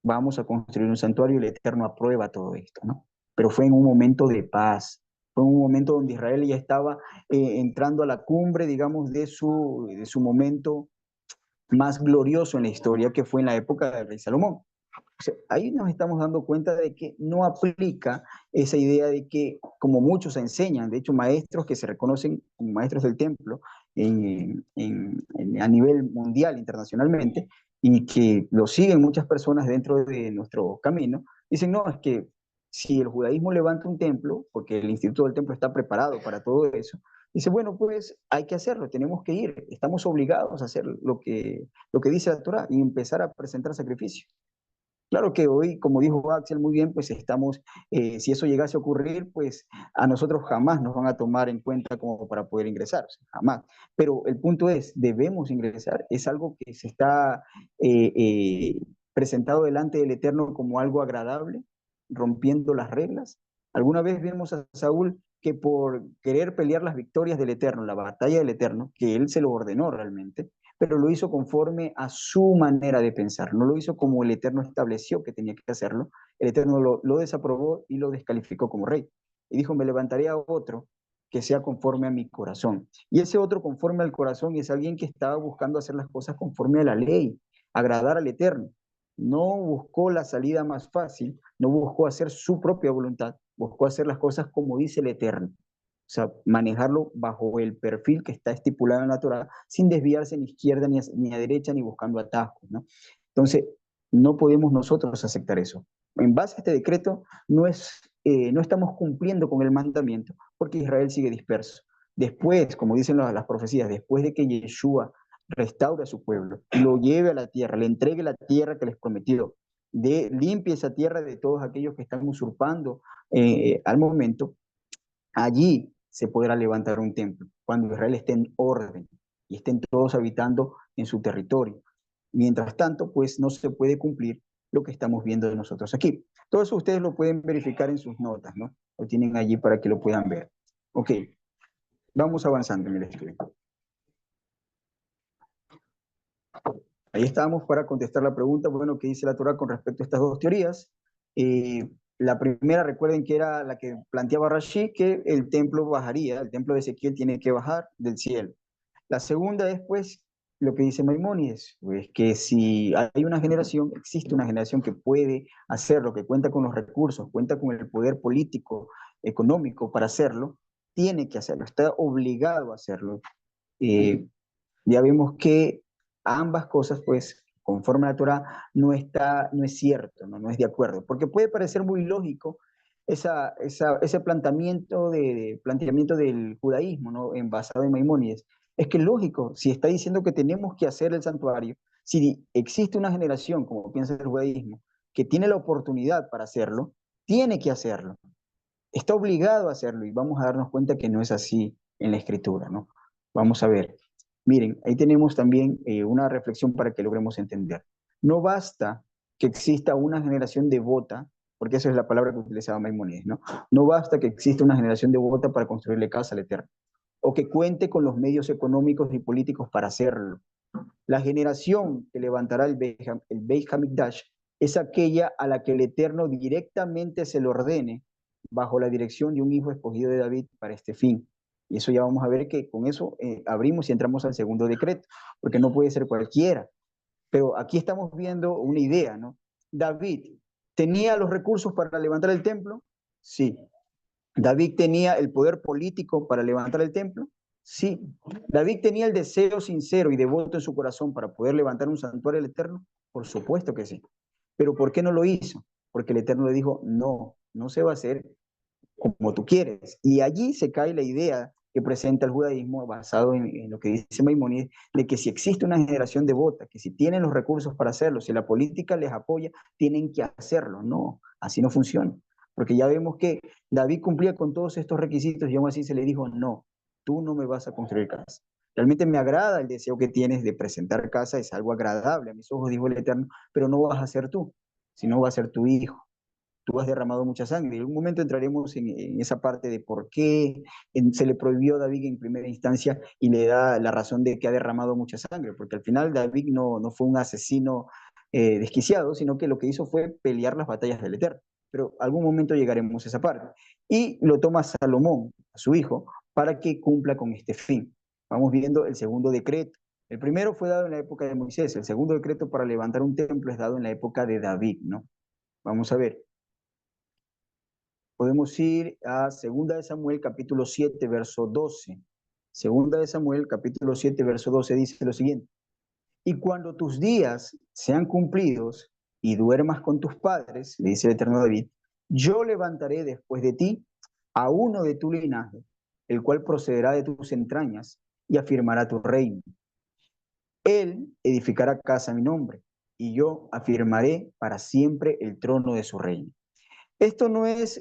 vamos a construir un santuario y el Eterno aprueba todo esto, ¿no? Pero fue en un momento de paz, fue en un momento donde Israel ya estaba entrando a la cumbre, digamos, de su momento más glorioso en la historia, que fue en la época del rey Salomón. O sea, ahí nos estamos dando cuenta de que no aplica esa idea de que, como muchos enseñan, de hecho maestros que se reconocen como maestros del templo a nivel mundial, internacionalmente, y que lo siguen muchas personas dentro de nuestro camino, dicen, no, es que si el judaísmo levanta un templo, porque el Instituto del Templo está preparado para todo eso, dice, bueno, pues hay que hacerlo, tenemos que ir, estamos obligados a hacer lo que dice la Torah y empezar a presentar sacrificios. Claro que hoy, como dijo Axel muy bien, pues estamos, si eso llegase a ocurrir, pues a nosotros jamás nos van a tomar en cuenta como para poder ingresar, o sea, jamás. Pero el punto es, debemos ingresar, es algo que se está presentado delante del Eterno como algo agradable, rompiendo las reglas. Alguna vez vimos a Saúl que por querer pelear las victorias del Eterno, la batalla del Eterno, que él se lo ordenó realmente, pero lo hizo conforme a su manera de pensar, no lo hizo como el Eterno estableció que tenía que hacerlo. El Eterno lo desaprobó y lo descalificó como rey. Y dijo, me levantaré a otro que sea conforme a mi corazón. Y ese otro conforme al corazón es alguien que estaba buscando hacer las cosas conforme a la ley, agradar al Eterno. No buscó la salida más fácil, no buscó hacer su propia voluntad, buscó hacer las cosas como dice el Eterno. O sea, manejarlo bajo el perfil que está estipulado en la Torah, sin desviarse ni a izquierda ni a derecha, ni buscando atajos, ¿no? Entonces, no podemos nosotros aceptar eso. En base a este decreto, no estamos cumpliendo con el mandamiento, porque Israel sigue disperso. Después, como dicen las profecías, después de que Yeshua restaure a su pueblo, lo lleve a la tierra, le entregue la tierra que les prometió, limpie esa tierra de todos aquellos que están usurpando al momento, allí se podrá levantar un templo, cuando Israel esté en orden y estén todos habitando en su territorio. Mientras tanto, pues no se puede cumplir lo que estamos viendo de nosotros aquí. Todo eso ustedes lo pueden verificar en sus notas, ¿no? Lo tienen allí para que lo puedan ver. Ok, vamos avanzando en el estudio. Ahí estamos para contestar la pregunta, bueno, ¿qué dice la Torah con respecto a estas dos teorías? La primera, recuerden que era la que planteaba Rashi, que el templo bajaría, el templo de Ezequiel tiene que bajar del cielo. La segunda es, pues, lo que dice Maimónides, pues, que si hay una generación, existe una generación que puede hacerlo, que cuenta con los recursos, cuenta con el poder político, económico para hacerlo, tiene que hacerlo, está obligado a hacerlo. Eh, ya vemos que ambas cosas, pues, conforme a la Torah, no es cierto, no es de acuerdo, porque puede parecer muy lógico ese planteamiento del judaísmo, ¿no? Basado en Maimónides. Es que lógico, si está diciendo que tenemos que hacer el santuario, si existe una generación, como piensa el judaísmo, que tiene la oportunidad para hacerlo, tiene que hacerlo. Está obligado a hacerlo y vamos a darnos cuenta que no es así en la escritura, ¿no? Vamos a ver. Miren, ahí tenemos también una reflexión para que logremos entender. No basta que exista una generación devota, porque esa es la palabra que utilizaba Maimónides, ¿no? No basta que exista una generación devota para construirle casa al Eterno, o que cuente con los medios económicos y políticos para hacerlo. La generación que levantará el Beit HaMikdash es aquella a la que el Eterno directamente se le ordene bajo la dirección de un hijo escogido de David para este fin. Y eso ya vamos a ver que con eso abrimos y entramos al segundo decreto, porque no puede ser cualquiera. Pero aquí estamos viendo una idea, ¿no? David, ¿tenía los recursos para levantar el templo? Sí. ¿David tenía el poder político para levantar el templo? Sí. ¿David tenía el deseo sincero y devoto en su corazón para poder levantar un santuario al Eterno? Por supuesto que sí. ¿Pero por qué no lo hizo? Porque el Eterno le dijo, no, no se va a hacer como tú quieres. Y allí se cae la idea que presenta el judaísmo basado en lo que dice Maimónides, de que si existe una generación devota, que si tienen los recursos para hacerlo, si la política les apoya, tienen que hacerlo. No, así no funciona. Porque ya vemos que David cumplía con todos estos requisitos y aún así se le dijo, no, tú no me vas a construir casa. Realmente me agrada el deseo que tienes de presentar casa, es algo agradable a mis ojos, dijo el Eterno, pero no vas a ser tú, sino va a ser tu hijo. Tú has derramado mucha sangre. En algún momento entraremos en esa parte de por qué se le prohibió a David en primera instancia y le da la razón de que ha derramado mucha sangre, porque al final David no fue un asesino desquiciado, sino que lo que hizo fue pelear las batallas del Eterno. Pero algún momento llegaremos a esa parte. Y lo toma Salomón, a su hijo, para que cumpla con este fin. Vamos viendo el segundo decreto. El primero fue dado en la época de Moisés, el segundo decreto para levantar un templo es dado en la época de David, ¿no? Vamos a ver. Podemos ir a 2 de Samuel capítulo 7, verso 12. 2 de Samuel capítulo 7, verso 12 dice lo siguiente. Y cuando tus días sean cumplidos y duermas con tus padres, le dice el Eterno David, yo levantaré después de ti a uno de tu linaje, el cual procederá de tus entrañas y afirmará tu reino. Él edificará casa a mi nombre, y yo afirmaré para siempre el trono de su reino. Esto no es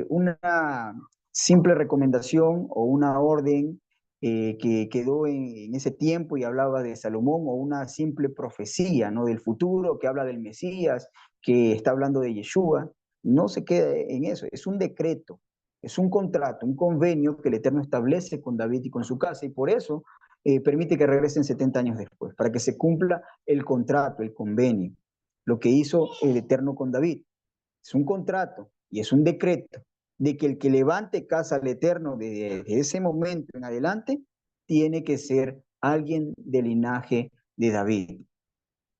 una simple recomendación o una orden que quedó en ese tiempo y hablaba de Salomón o una simple profecía, ¿no? Del futuro que habla del Mesías, que está hablando de Yeshua. No se queda en eso, es un decreto, es un contrato, un convenio que el Eterno establece con David y con su casa y por eso permite que regresen 70 años después, para que se cumpla el contrato, el convenio, lo que hizo el Eterno con David. Es un contrato y es un decreto de que el que levante casa al Eterno desde ese momento en adelante tiene que ser alguien del linaje de David,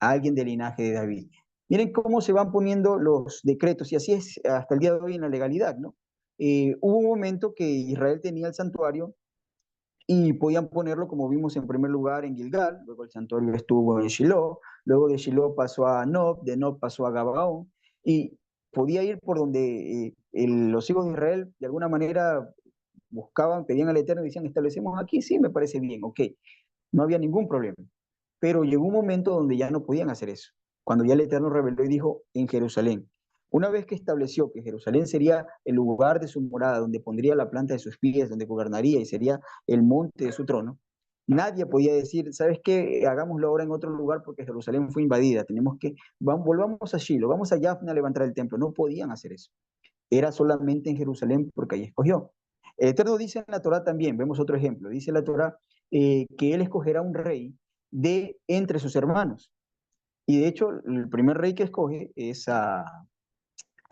alguien del linaje de David. Miren cómo se van poniendo los decretos y así es hasta el día de hoy en la legalidad, ¿no? Hubo un momento que Israel tenía el santuario y podían ponerlo, como vimos en primer lugar, en Gilgal, luego el santuario estuvo en Shiloh, luego de Shiloh pasó a Nob, de Nob pasó a Gabaón, y podía ir por donde los hijos de Israel de alguna manera buscaban, pedían al Eterno y decían, establecemos aquí, sí, me parece bien, ok, no había ningún problema. Pero llegó un momento donde ya no podían hacer eso, cuando ya el Eterno reveló y dijo, en Jerusalén. Una vez que estableció que Jerusalén sería el lugar de su morada, donde pondría la planta de sus pies, donde gobernaría y sería el monte de su trono, nadie podía decir, ¿sabes qué? Hagámoslo ahora en otro lugar porque Jerusalén fue invadida, tenemos que, volvamos a Shiloh, vamos a Jafna a levantar el templo. No podían hacer eso. Era solamente en Jerusalén porque ahí escogió. El Eterno dice en la Torá también, vemos otro ejemplo, dice la Torá que él escogerá un rey de entre sus hermanos. Y de hecho, el primer rey que escoge es a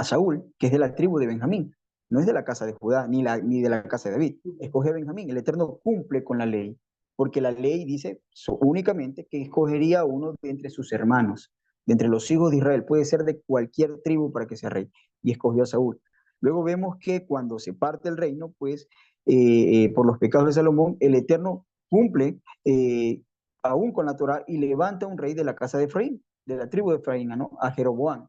Saúl, que es de la tribu de Benjamín. No es de la casa de Judá ni de la casa de David. Escoge a Benjamín. El Eterno cumple con la ley, porque la ley dice únicamente que escogería a uno de entre sus hermanos, de entre los hijos de Israel. Puede ser de cualquier tribu para que sea rey. Y escogió a Saúl. Luego vemos que cuando se parte el reino, pues por los pecados de Salomón, el Eterno cumple aún con la Torah y levanta un rey de la casa de Efraín, de la tribu de Efraín, ¿no? A Jeroboam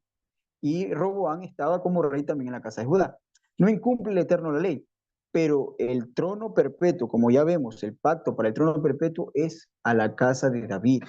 y Roboán estaba como rey también en la casa de Judá. No incumple el Eterno la ley, pero el trono perpetuo, como ya vemos, el pacto para el trono perpetuo es a la casa de David.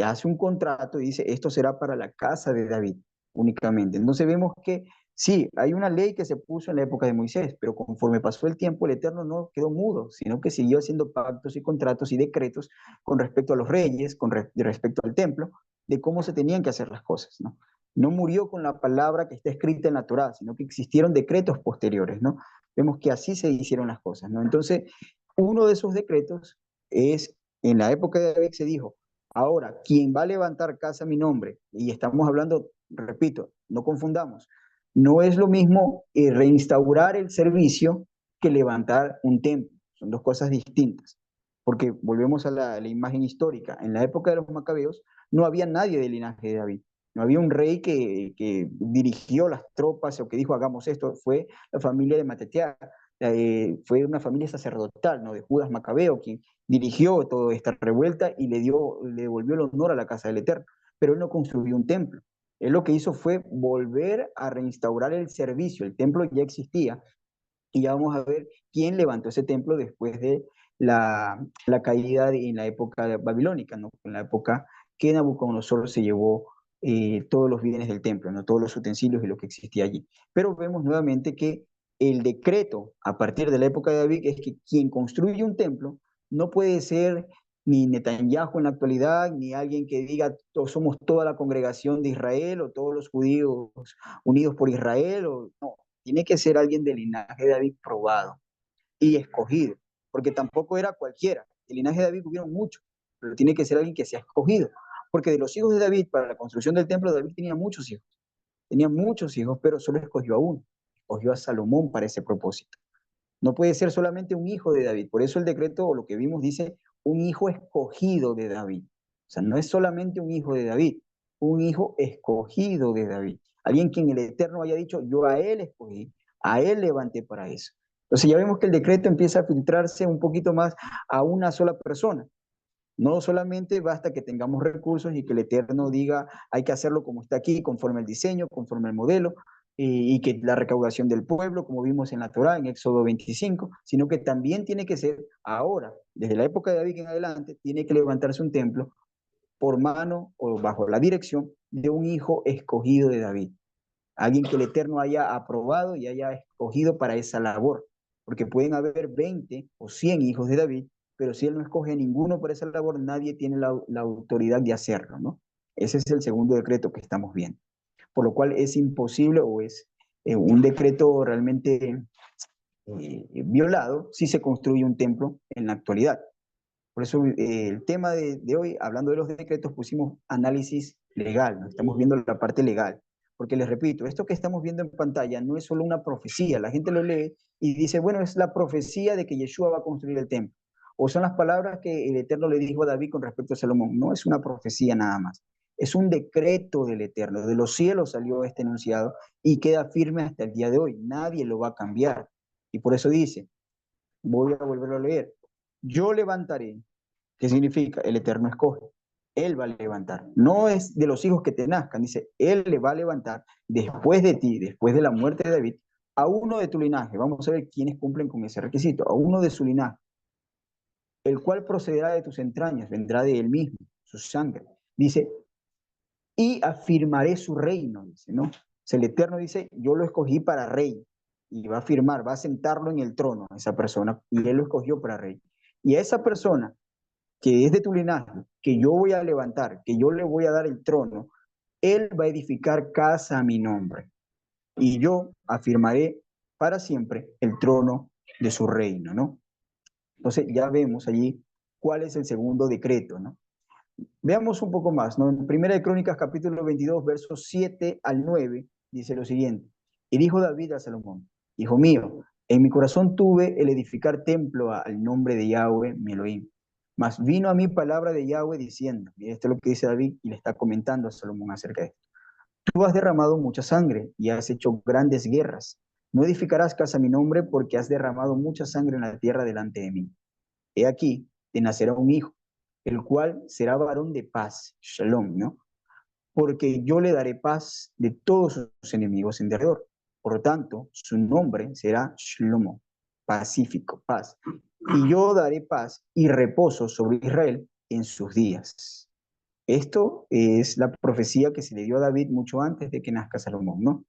Hace un contrato y dice, esto será para la casa de David únicamente. Entonces vemos que sí, hay una ley que se puso en la época de Moisés, pero conforme pasó el tiempo, el Eterno no quedó mudo, sino que siguió haciendo pactos y contratos y decretos con respecto a los reyes, respecto al templo, de cómo se tenían que hacer las cosas, ¿no? No murió con la palabra que está escrita en la Torá, sino que existieron decretos posteriores, ¿no? Vemos que así se hicieron las cosas, ¿no? Entonces, uno de esos decretos es, en la época de David se dijo, ahora, quien va a levantar casa a mi nombre, y estamos hablando, repito, no confundamos, no es lo mismo reinstaurar el servicio que levantar un templo. Son dos cosas distintas. Porque volvemos a la imagen histórica. En la época de los macabeos no había nadie del linaje de David. No había un rey que dirigió las tropas o que dijo hagamos esto. Fue la familia de Matatiá. Fue una familia sacerdotal, ¿no? De Judas Macabeo, quien dirigió toda esta revuelta y le devolvió el honor a la casa del Eterno. Pero él no construyó un templo. Él lo que hizo fue volver a reinstaurar el servicio. El templo ya existía y ya vamos a ver quién levantó ese templo después de la caída en la época babilónica, ¿no? En la época que Nabucodonosor se llevó todos los bienes del templo, ¿no? Todos los utensilios y lo que existía allí. Pero vemos nuevamente que el decreto a partir de la época de David es que quien construye un templo no puede ser ni Netanyahu en la actualidad, ni alguien que diga somos toda la congregación de Israel o todos los judíos unidos por Israel, o no, tiene que ser alguien del linaje de David probado y escogido, porque tampoco era cualquiera. El linaje de David hubieron muchos, pero tiene que ser alguien que sea escogido, porque de los hijos de David para la construcción del templo, David tenía muchos hijos, pero solo escogió a uno, escogió a Salomón para ese propósito. No puede ser solamente un hijo de David. Por eso el decreto, o lo que vimos, dice un hijo escogido de David. O sea, no es solamente un hijo de David, un hijo escogido de David. Alguien quien el Eterno haya dicho, yo a él escogí, a él levanté para eso. Entonces ya vemos que el decreto empieza a filtrarse un poquito más a una sola persona. No solamente basta que tengamos recursos y que el Eterno diga hay que hacerlo como está aquí, conforme al diseño, conforme al modelo, y que la recaudación del pueblo, como vimos en la Torá, en Éxodo 25, sino que también tiene que ser ahora, desde la época de David en adelante, tiene que levantarse un templo por mano o bajo la dirección de un hijo escogido de David, alguien que el Eterno haya aprobado y haya escogido para esa labor, porque pueden haber 20 o 100 hijos de David, pero si él no escoge ninguno para esa labor, nadie tiene la autoridad de hacerlo, ¿no? Ese es el segundo decreto que estamos viendo, por lo cual es imposible o es un decreto realmente violado si se construye un templo en la actualidad. Por eso el tema de hoy, hablando de los decretos, pusimos análisis legal, ¿no? Estamos viendo la parte legal. Porque les repito, esto que estamos viendo en pantalla no es solo una profecía. La gente lo lee y dice, bueno, es la profecía de que Yeshua va a construir el templo. O son las palabras que el Eterno le dijo a David con respecto a Salomón. No es una profecía nada más. Es un decreto del Eterno. De los cielos salió este enunciado y queda firme hasta el día de hoy. Nadie lo va a cambiar. Y por eso dice, voy a volverlo a leer. Yo levantaré. ¿Qué significa? El Eterno escoge. Él va a levantar. No es de los hijos que te nazcan. Dice, Él le va a levantar después de ti, después de la muerte de David, a uno de tu linaje. Vamos a ver quiénes cumplen con ese requisito. A uno de su linaje, el cual procederá de tus entrañas, vendrá de él mismo, su sangre. Dice, y afirmaré su reino, dice, ¿no? O sea, el Eterno dice, yo lo escogí para rey. Y va a firmar, va a sentarlo en el trono, esa persona, y él lo escogió para rey. Y a esa persona que es de tu linaje, que yo voy a levantar, que yo le voy a dar el trono, él va a edificar casa a mi nombre. Y yo afirmaré para siempre el trono de su reino, ¿no? Entonces ya vemos allí cuál es el segundo decreto, ¿no? Veamos un poco más, ¿no? En Primera de Crónicas, capítulo 22, versos 7 al 9, dice lo siguiente. Y dijo David a Salomón, hijo mío, en mi corazón tuve el edificar templo al nombre de Yahweh, mi Elohim. Mas vino a mí palabra de Yahweh diciendo, y esto es lo que dice David, y le está comentando a Salomón acerca de esto. Tú has derramado mucha sangre y has hecho grandes guerras. No edificarás casa a mi nombre porque has derramado mucha sangre en la tierra delante de mí. He aquí, te nacerá un hijo, el cual será varón de paz, shalom, ¿no? Porque yo le daré paz de todos sus enemigos en derredor. Por lo tanto, su nombre será Shlomo, pacífico, paz. Y yo daré paz y reposo sobre Israel en sus días. Esto es la profecía que se le dio a David mucho antes de que nazca Salomón, ¿no?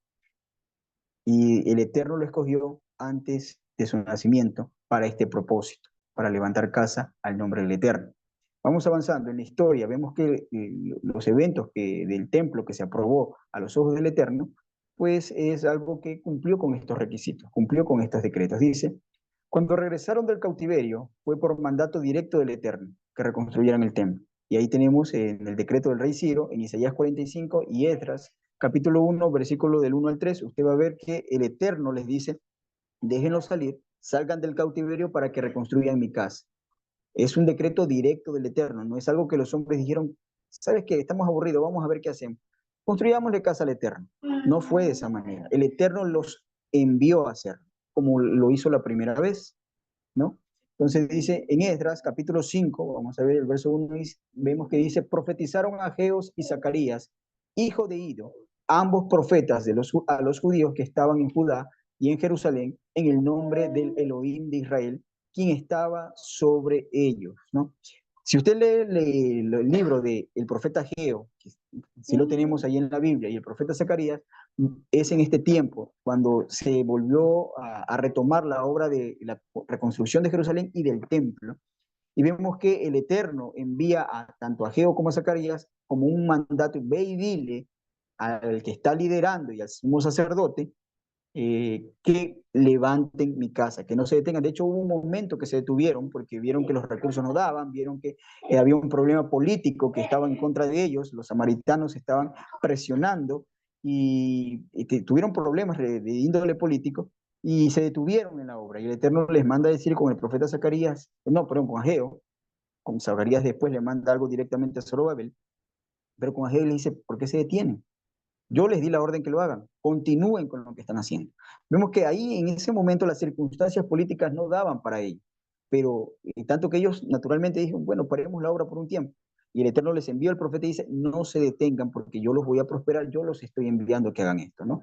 Y el Eterno lo escogió antes de su nacimiento para este propósito, para levantar casa al nombre del Eterno. Vamos avanzando en la historia, vemos que los eventos del templo que se aprobó a los ojos del Eterno, pues es algo que cumplió con estos requisitos, cumplió con estos decretos. Dice, cuando regresaron del cautiverio, fue por mandato directo del Eterno que reconstruyeran el templo. Y ahí tenemos en el decreto del rey Ciro, en Isaías 45 y Esdras, capítulo 1, versículo del 1 al 3, usted va a ver que el Eterno les dice, déjenlos salir, salgan del cautiverio para que reconstruyan mi casa. Es un decreto directo del Eterno, no es algo que los hombres dijeron, ¿sabes qué? Estamos aburridos, vamos a ver qué hacemos. Construyámosle casa al Eterno. No fue de esa manera. El Eterno los envió a hacerlo, como lo hizo la primera vez, ¿no? Entonces dice en Esdras, capítulo 5, vamos a ver el verso 1, vemos que dice, profetizaron a Ageos y Zacarías, hijo de Ido, ambos profetas a los judíos que estaban en Judá y en Jerusalén, en el nombre del Elohim de Israel, quien estaba sobre ellos, ¿no? Si usted lee el libro del profeta Ageo, que si lo tenemos ahí en la Biblia, y el profeta Zacarías, es en este tiempo cuando se volvió a retomar la obra de la reconstrucción de Jerusalén y del templo. Y vemos que el Eterno envía tanto a Ageo como a Zacarías como un mandato, ve y dile al que está liderando y al sumo sacerdote que levanten mi casa, que no se detengan. De hecho, hubo un momento que se detuvieron porque vieron que los recursos no daban, vieron que había un problema político que estaba en contra de ellos, los samaritanos estaban presionando y tuvieron problemas de índole político y se detuvieron en la obra. Y el Eterno les manda a decir con el profeta Zacarías, no, perdón, con Ageo, con Zacarías después le manda algo directamente a Zorobabel, pero con Ageo le dice, ¿por qué se detienen? Yo les di la orden que lo hagan, continúen con lo que están haciendo. Vemos que ahí en ese momento las circunstancias políticas no daban para ello, pero tanto que ellos naturalmente dijeron, bueno, paremos la obra por un tiempo. Y el Eterno les envió al profeta y dice, no se detengan porque yo los voy a prosperar, yo los estoy enviando a que hagan esto, ¿no?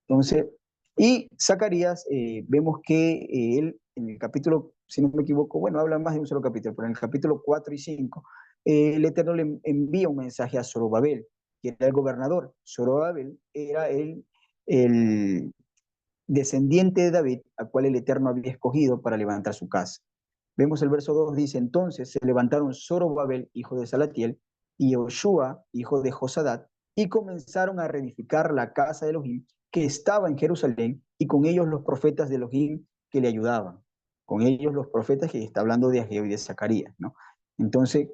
Entonces, y Zacarías, vemos que él en el capítulo, si no me equivoco, bueno, habla más de un solo capítulo, pero en el capítulo 4 y 5, el Eterno le envía un mensaje a Zorobabel, que era el gobernador. Zorobabel era el descendiente de David, a cual el Eterno había escogido para levantar su casa. Vemos el verso 2, dice, entonces se levantaron Zorobabel, hijo de Salatiel, y Yoshua, hijo de Josadat, y comenzaron a reedificar la casa de Elohim, que estaba en Jerusalén, y con ellos los profetas de Elohim que le ayudaban. Con ellos los profetas que está hablando de Ageo y de Zacarías, ¿no? Entonces,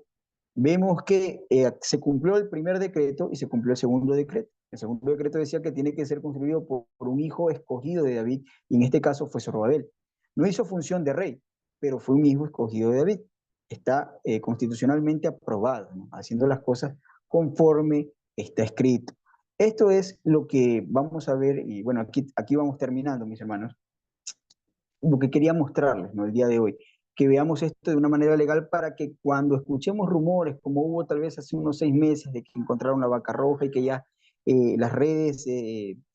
vemos que se cumplió el primer decreto y se cumplió el segundo decreto. El segundo decreto decía que tiene que ser construido por un hijo escogido de David, y en este caso fue Zorobabel. No hizo función de rey, pero fue un hijo escogido de David. Está constitucionalmente aprobado, ¿no? Haciendo las cosas conforme está escrito. Esto es lo que vamos a ver, y bueno, aquí vamos terminando, mis hermanos, lo que quería mostrarles, ¿no? El día de hoy, que veamos esto de una manera legal para que cuando escuchemos rumores, como hubo tal vez hace unos 6 meses de que encontraron la vaca roja y que ya las redes,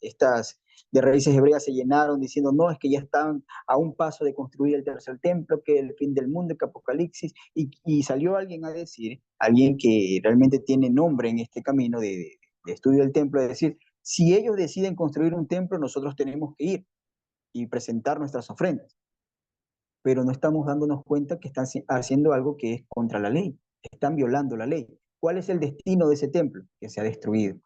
estas de raíces hebreas se llenaron diciendo, no, es que ya están a un paso de construir el tercer templo, que el fin del mundo, que Apocalipsis, y salió alguien a decir, alguien que realmente tiene nombre en este camino de estudio del templo, a decir, si ellos deciden construir un templo, nosotros tenemos que ir y presentar nuestras ofrendas, pero no estamos dándonos cuenta que están haciendo algo que es contra la ley, están violando la ley. ¿Cuál es el destino de ese templo? Que se ha destruido.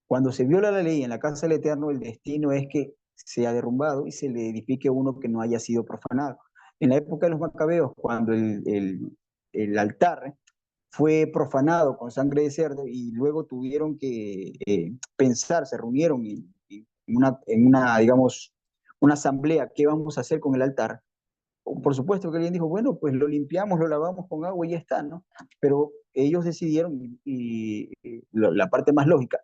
Cuando se viola la ley en la casa del Eterno, el destino es que sea derrumbado y se le edifique uno que no haya sido profanado. En la época de los macabeos, cuando el altar fue profanado con sangre de cerdo y luego tuvieron que pensar, se reunieron digamos, una asamblea, ¿qué vamos a hacer con el altar? Por supuesto que alguien dijo, bueno, pues lo limpiamos, lo lavamos con agua y ya está, ¿no? Pero ellos decidieron, y la parte más lógica,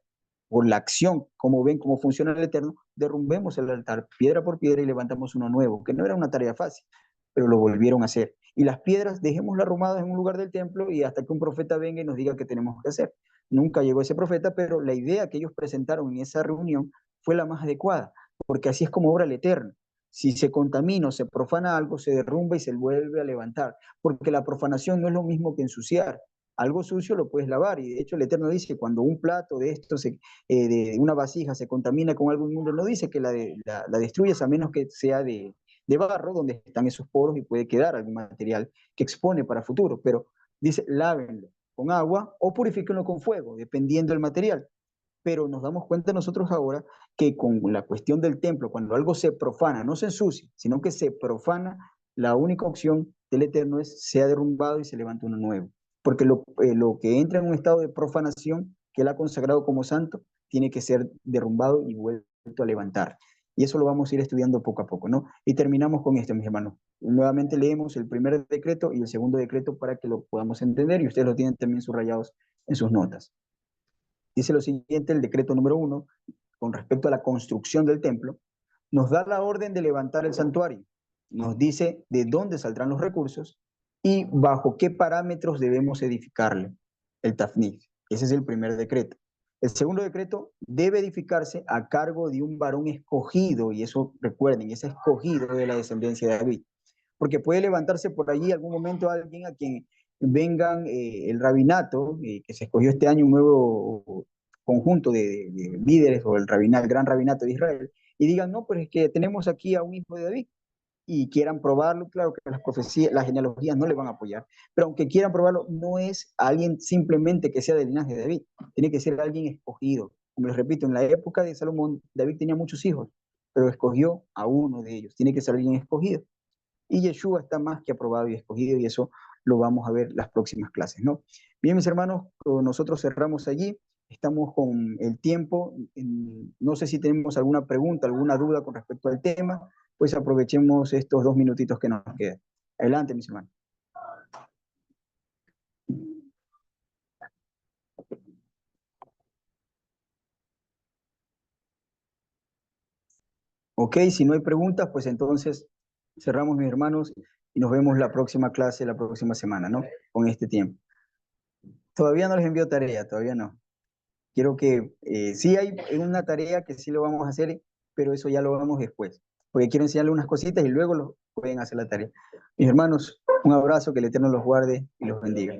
por la acción, como ven cómo funciona el Eterno, derrumbemos el altar piedra por piedra y levantamos uno nuevo, que no era una tarea fácil, pero lo volvieron a hacer. Y las piedras, dejémoslas arrumadas en un lugar del templo y hasta que un profeta venga y nos diga qué tenemos que hacer. Nunca llegó ese profeta, pero la idea que ellos presentaron en esa reunión fue la más adecuada, porque así es como obra el Eterno. Si se contamina o se profana algo, se derrumba y se vuelve a levantar, porque la profanación no es lo mismo que ensuciar. Algo sucio lo puedes lavar, y de hecho el Eterno dice, cuando un plato de esto, de una vasija se contamina con algo inmundo, no dice que la destruyas a menos que sea de barro, donde están esos poros y puede quedar algún material que expone para futuro, pero dice, lávenlo con agua o purifíquenlo con fuego, dependiendo del material. Pero nos damos cuenta nosotros ahora que con la cuestión del templo, cuando algo se profana, no se ensucia, sino que se profana, la única opción del Eterno es sea derrumbado y se levanta uno nuevo. Porque lo que entra en un estado de profanación, que él ha consagrado como santo, tiene que ser derrumbado y vuelto a levantar. Y eso lo vamos a ir estudiando poco a poco, ¿no? Y terminamos con esto, mis hermanos. Nuevamente leemos el primer decreto y el segundo decreto para que lo podamos entender, y ustedes lo tienen también subrayados en sus notas. Dice lo siguiente, el decreto número 1, con respecto a la construcción del templo, nos da la orden de levantar el santuario, nos dice de dónde saldrán los recursos y bajo qué parámetros debemos edificarle el Tafnif. Ese es el primer decreto. El segundo decreto debe edificarse a cargo de un varón escogido, y eso recuerden, es escogido de la descendencia de David, porque puede levantarse por allí algún momento alguien a quien vengan el rabinato, que se escogió este año un nuevo conjunto de líderes, o el gran rabinato de Israel, y digan, no, pues es que tenemos aquí a un hijo de David, y quieran probarlo. Claro que las profecías, las genealogías no le van a apoyar, pero aunque quieran probarlo, no es alguien simplemente que sea del linaje de David, tiene que ser alguien escogido. Como les repito, en la época de Salomón, David tenía muchos hijos, pero escogió a uno de ellos, tiene que ser alguien escogido. Y Yeshua está más que aprobado y escogido, y eso lo vamos a ver las próximas clases, ¿no? Bien, mis hermanos, nosotros cerramos allí, estamos con el tiempo, no sé si tenemos alguna pregunta, alguna duda con respecto al tema, pues aprovechemos estos 2 minutitos que nos quedan. Adelante, mis hermanos. Ok, si no hay preguntas, pues entonces cerramos, mis hermanos, y nos vemos la próxima clase, la próxima semana, ¿no? Con este tiempo. Todavía no les envío tarea, todavía no. Quiero que, sí hay una tarea que sí lo vamos a hacer, pero eso ya lo vamos después, porque quiero enseñarle unas cositas y luego lo pueden hacer la tarea. Mis hermanos, un abrazo, que el Eterno los guarde y los bendiga.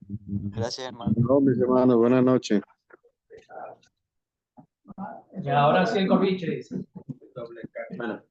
Gracias, hermano. No, mis hermanos, buenas noches. Y ahora sí el corbiche dice. Bueno.